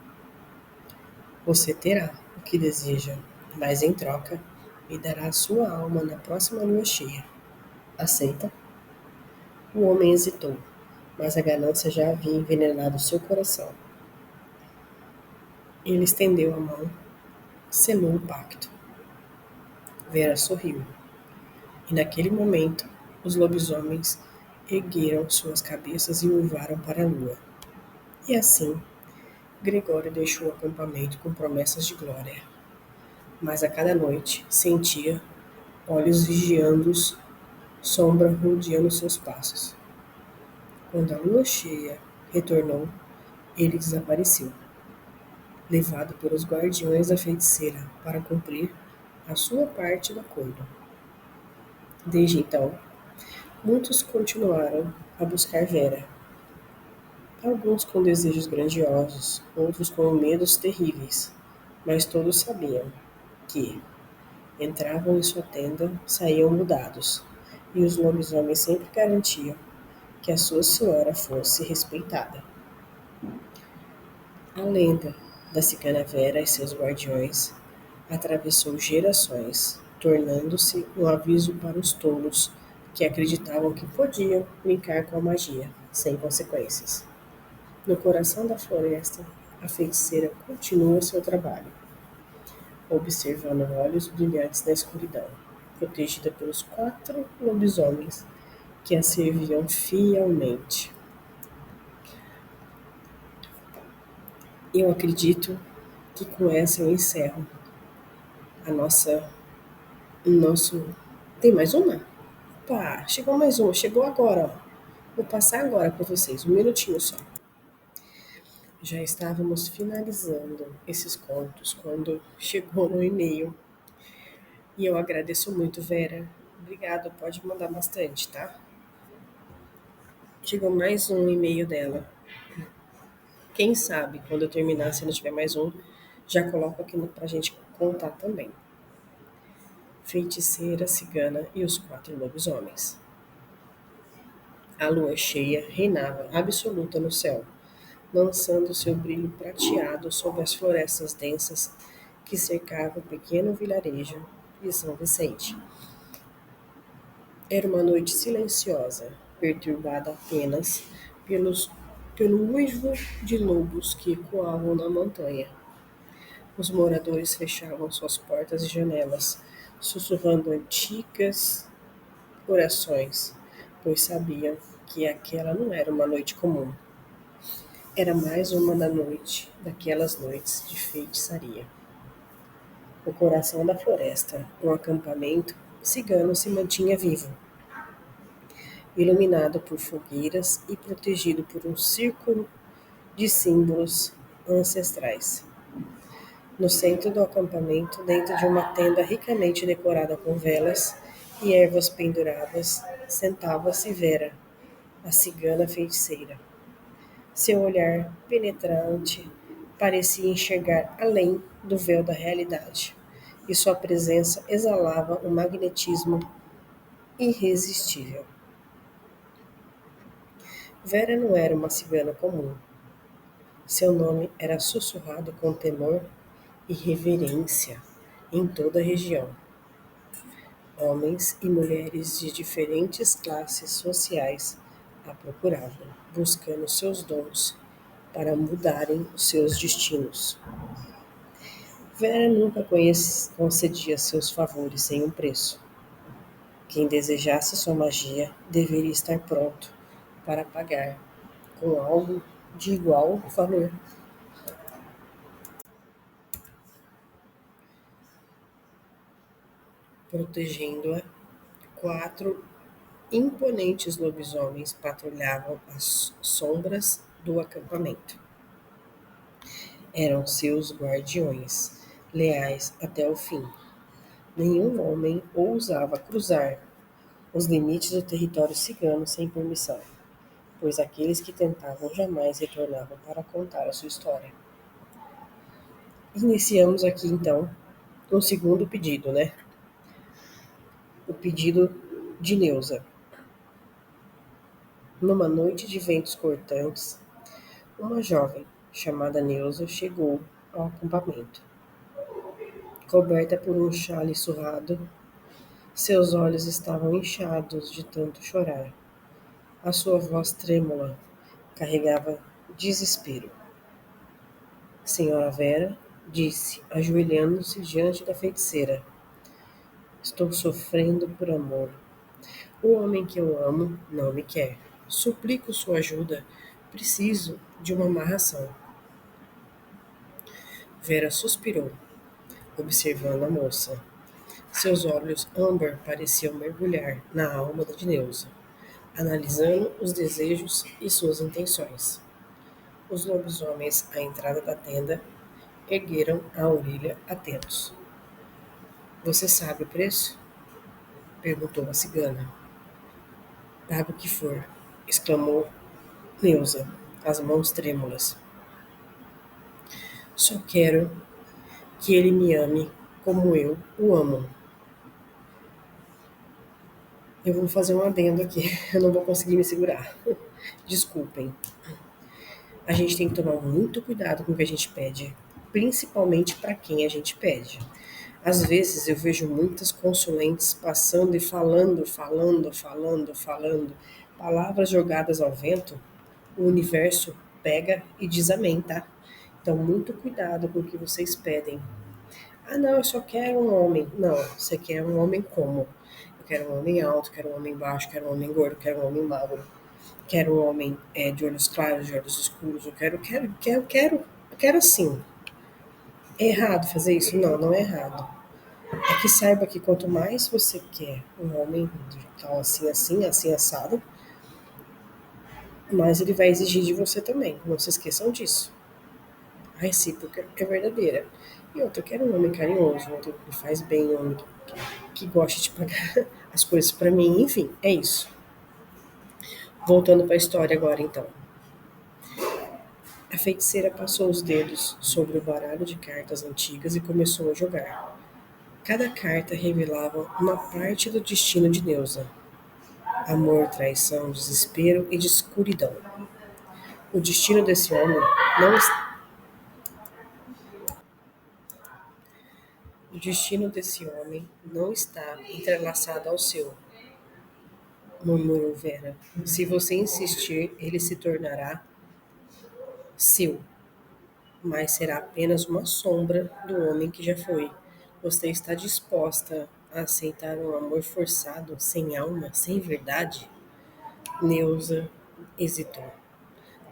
Você terá o que deseja, mas em troca me dará a sua alma na próxima lua cheia. Aceita? O homem hesitou, mas a ganância já havia envenenado seu coração. Ele estendeu a mão, selou o pacto. Vera sorriu, e naquele momento os lobisomens ergueram suas cabeças e uivaram para a lua. E assim, Gregório deixou o acampamento com promessas de glória. Mas a cada noite sentia olhos vigiando-os, sombra rodeando seus passos. Quando a lua cheia retornou, ele desapareceu, levado pelos guardiões da feiticeira para cumprir a sua parte do acordo. Desde então, muitos continuaram a buscar Vera, alguns com desejos grandiosos, outros com medos terríveis, mas todos sabiam que entravam em sua tenda, saíam mudados, e os lobisomens sempre garantiam que a sua senhora fosse respeitada. A lenda da cigana Vera e seus guardiões atravessou gerações, tornando-se um aviso para os tolos que acreditavam que podiam brincar com a magia, sem consequências. No coração da floresta, a feiticeira continua seu trabalho, observando olhos brilhantes na escuridão, protegida pelos quatro lobisomens que a serviam fielmente. Eu acredito que com essa eu encerro a o nosso. Tem mais uma? Opa, chegou mais uma, chegou agora, ó. Vou passar agora para vocês, um minutinho só. Já estávamos finalizando esses contos quando chegou no e-mail. E eu agradeço muito, Vera. Obrigada, pode mandar bastante, tá? Chegou mais um e-mail dela. Quem sabe, quando eu terminar, se não tiver mais um, já coloco aqui pra gente contar também. Feiticeira, cigana e os quatro lobisomens. A lua cheia reinava absoluta no céu, lançando seu brilho prateado sobre as florestas densas que cercavam o pequeno vilarejo de São Vicente. Era uma noite silenciosa, perturbada apenas pelos pelo uivo de lobos que ecoavam na montanha. Os moradores fechavam suas portas e janelas, sussurrando antigas orações, pois sabiam que aquela não era uma noite comum. Era mais uma da noite, daquelas noites de feitiçaria. No coração da floresta, um acampamento cigano se mantinha vivo, iluminado por fogueiras e protegido por um círculo de símbolos ancestrais. No centro do acampamento, dentro de uma tenda ricamente decorada com velas e ervas penduradas, sentava-se Vera, a cigana feiticeira. Seu olhar penetrante parecia enxergar além do véu da realidade, e sua presença exalava um magnetismo irresistível. Vera não era uma cigana comum. Seu nome era sussurrado com temor e reverência em toda a região. Homens e mulheres de diferentes classes sociais a procuravam, buscando seus dons para mudarem os seus destinos. Vera nunca concedia seus favores sem um preço. Quem desejasse sua magia deveria estar pronto para pagar com algo de igual valor. Protegendo-a, quatro imponentes lobisomens patrulhavam as sombras do acampamento. Eram seus guardiões, leais até o fim. Nenhum homem ousava cruzar os limites do território cigano sem permissão, pois aqueles que tentavam jamais retornavam para contar a sua história. Iniciamos aqui então um segundo pedido, né? O pedido de Neuza. Numa noite de ventos cortantes, uma jovem chamada Neuza chegou ao acampamento. Coberta por um xale surrado, seus olhos estavam inchados de tanto chorar. A sua voz trêmula carregava desespero. Senhora Vera, disse, ajoelhando-se diante da feiticeira, estou sofrendo por amor. O homem que eu amo não me quer. Suplico sua ajuda. Preciso de uma amarração. Vera suspirou, observando a moça. Seus olhos âmbar pareciam mergulhar na alma de Neuza, analisando os desejos e suas intenções. Os lobisomens à entrada da tenda ergueram a orelha atentos. Você sabe o preço? Perguntou a cigana. Pague o que for, exclamou Neuza, as mãos trêmulas. Só quero que ele me ame como eu o amo. Eu vou fazer um adendo aqui, eu não vou conseguir me segurar. Desculpem. A gente tem que tomar muito cuidado com o que a gente pede, principalmente para quem a gente pede. Às vezes eu vejo muitas consulentes passando e falando, palavras jogadas ao vento, o universo pega e diz amém, tá? Então, muito cuidado com o que vocês pedem. Ah, não, eu só quero um homem. Não, você quer um homem como? Eu quero um homem alto, quero um homem baixo, quero um homem gordo, quero um homem magro, quero um homem de olhos claros, de olhos escuros, eu quero sim. É errado fazer isso? Não, não é errado. É que saiba que quanto mais você quer um homem de tal assim, assado, mais ele vai exigir de você também. Não se esqueçam disso. A recíproca é verdadeira. E outro, eu quero um homem carinhoso, um outro que me faz bem, um homem que gosta de pagar as coisas pra mim, enfim, é isso. Voltando para a história agora, então. A feiticeira passou os dedos sobre o baralho de cartas antigas e começou a jogar. Cada carta revelava uma parte do destino de Neuza: amor, traição, desespero e de escuridão. O destino desse homem não es- O destino desse homem não está entrelaçado ao seu, murmurou Vera. Se você insistir, ele se tornará Seu, mas será apenas uma sombra do homem que já foi. Você está disposta a aceitar um amor forçado, sem alma, sem verdade? Neuza hesitou.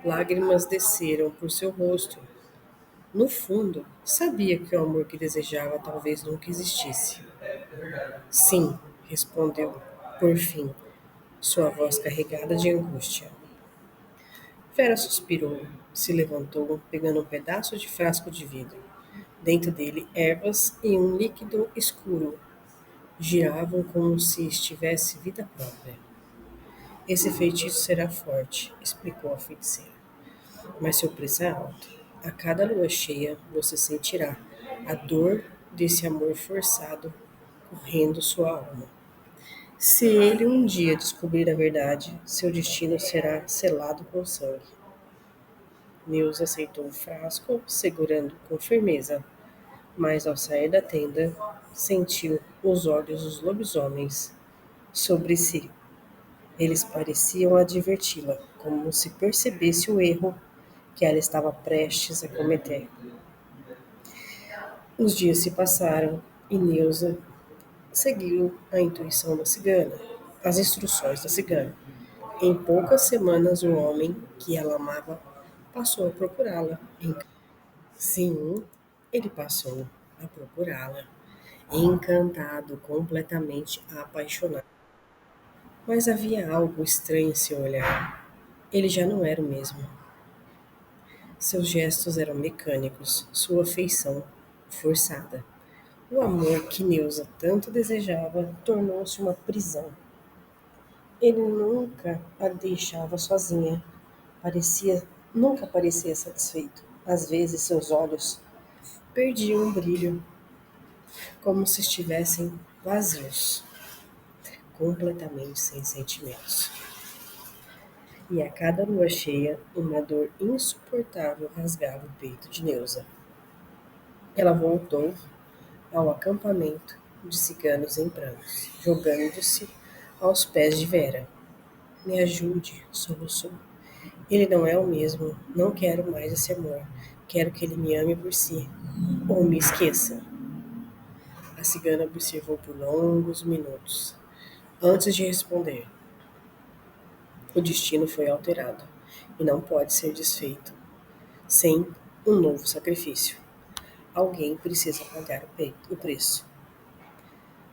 Lágrimas desceram por seu rosto. No fundo, sabia que o amor que desejava talvez nunca existisse. Sim, respondeu, por fim, sua voz carregada de angústia. Vera suspirou, se levantou, pegando um pedaço de frasco de vidro. Dentro dele, ervas e um líquido escuro giravam como se estivesse vida própria. Esse feitiço será forte, explicou a feiticeira, mas seu preço é alto. A cada lua cheia, você sentirá a dor desse amor forçado correndo sua alma. Se ele um dia descobrir a verdade, seu destino será selado com sangue. Nils aceitou o frasco, segurando com firmeza, mas ao sair da tenda, sentiu os olhos dos lobisomens sobre si. Eles pareciam adverti-la, como se percebesse o erro que ela estava prestes a cometer. Os dias se passaram e Neuza seguiu a intuição da cigana, as instruções da cigana. Em poucas semanas, o homem que ela amava passou a procurá-la. Sim, ele passou a procurá-la, encantado, completamente apaixonado. Mas havia algo estranho em seu olhar. Ele já não era o mesmo. Seus gestos eram mecânicos, sua feição forçada. O amor que Neuza tanto desejava tornou-se uma prisão. Ele nunca a deixava sozinha. Nunca parecia satisfeito. Às vezes seus olhos perdiam um brilho, como se estivessem vazios, completamente sem sentimentos. E a cada lua cheia, uma dor insuportável rasgava o peito de Neuza. Ela voltou ao acampamento de ciganos em prantos, jogando-se aos pés de Vera. Me ajude, soluçou. Ele não é o mesmo. Não quero mais esse amor. Quero que ele me ame por si. Ou me esqueça. A cigana observou por longos minutos. Antes de responder, o destino foi alterado e não pode ser desfeito sem um novo sacrifício. Alguém precisa pagar o preço.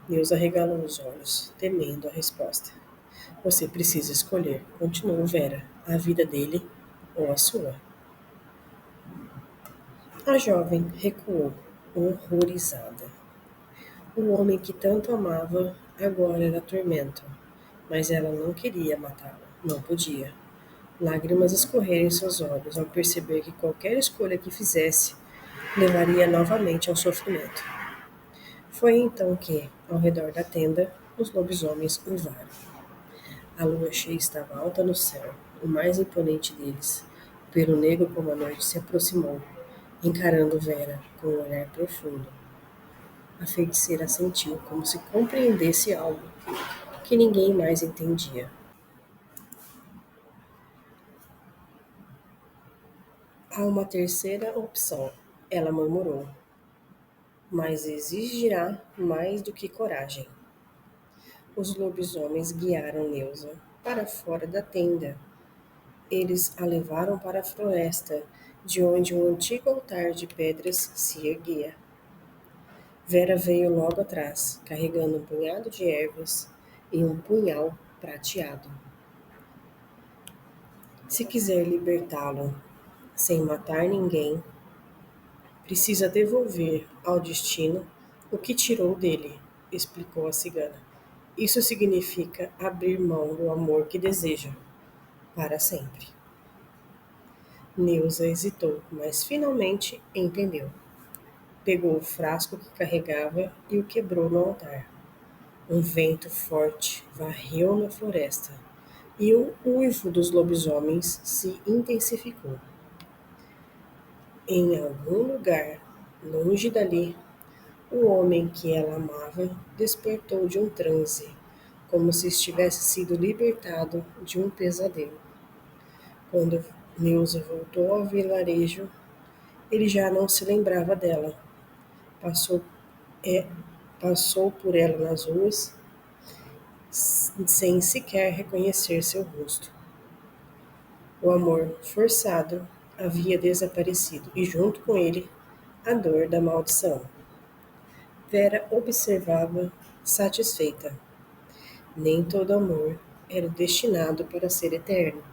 Neuza arregalou os olhos, temendo a resposta. Você precisa escolher, continuou Vera, a vida dele ou a sua. A jovem recuou, horrorizada. O homem que tanto amava agora era tormento, mas ela não queria matá-lo, não podia. Lágrimas escorreram em seus olhos ao perceber que qualquer escolha que fizesse levaria novamente ao sofrimento. Foi então que, ao redor da tenda, os lobisomens uivaram. A lua cheia estava alta no céu, o mais imponente deles, o pelo negro como a noite, se aproximou, encarando Vera com um olhar profundo. A feiticeira sentiu como se compreendesse algo que ninguém mais entendia. Há uma terceira opção, ela murmurou, mas exigirá mais do que coragem. Os lobisomens guiaram Neuza para fora da tenda. Eles a levaram para a floresta, de onde um antigo altar de pedras se erguia. Vera veio logo atrás, carregando um punhado de ervas e um punhal prateado. Se quiser libertá-lo sem matar ninguém, precisa devolver ao destino o que tirou dele, explicou a cigana. Isso significa abrir mão do amor que deseja, para sempre. Neuza hesitou, mas finalmente entendeu. Pegou o frasco que carregava e o quebrou no altar. Um vento forte varreu na floresta e o uivo dos lobisomens se intensificou. Em algum lugar, longe dali, o homem que ela amava despertou de um transe, como se estivesse sido libertado de um pesadelo. Quando Neuza voltou ao vilarejo. Ele já não se lembrava dela. Passou, é, passou por ela nas ruas sem sequer reconhecer seu rosto. O amor forçado havia desaparecido e, junto com ele, a dor da maldição. Vera observava, satisfeita. Nem todo amor era destinado para ser eterno,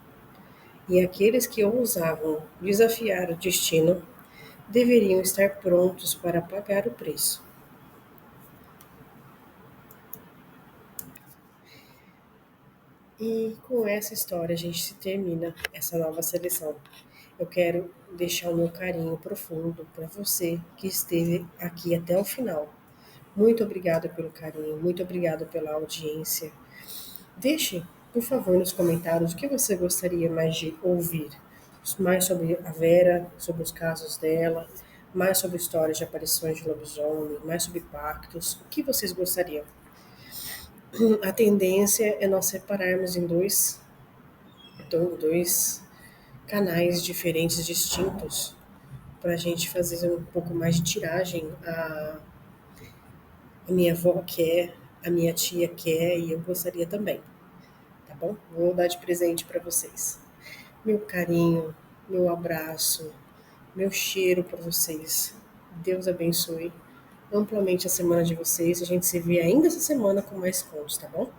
e aqueles que ousavam desafiar o destino deveriam estar prontos para pagar o preço. E com essa história a gente se termina essa nova seleção. Eu quero deixar o meu carinho profundo para você que esteve aqui até o final. Muito obrigada pelo carinho, muito obrigada pela audiência. Deixe, por favor, nos comentários o que você gostaria mais de ouvir. Mais sobre a Vera, sobre os casos dela, mais sobre histórias de aparições de lobisomem, mais sobre pactos. O que vocês gostariam? A tendência é nós separarmos em dois canais diferentes, distintos, para a gente fazer um pouco mais de tiragem. A minha avó quer, a minha tia quer e eu gostaria também, tá bom? Vou dar de presente para vocês. Meu carinho, meu abraço, meu cheiro para vocês. Deus abençoe amplamente a semana de vocês. A gente se vê ainda essa semana com mais contos, tá bom?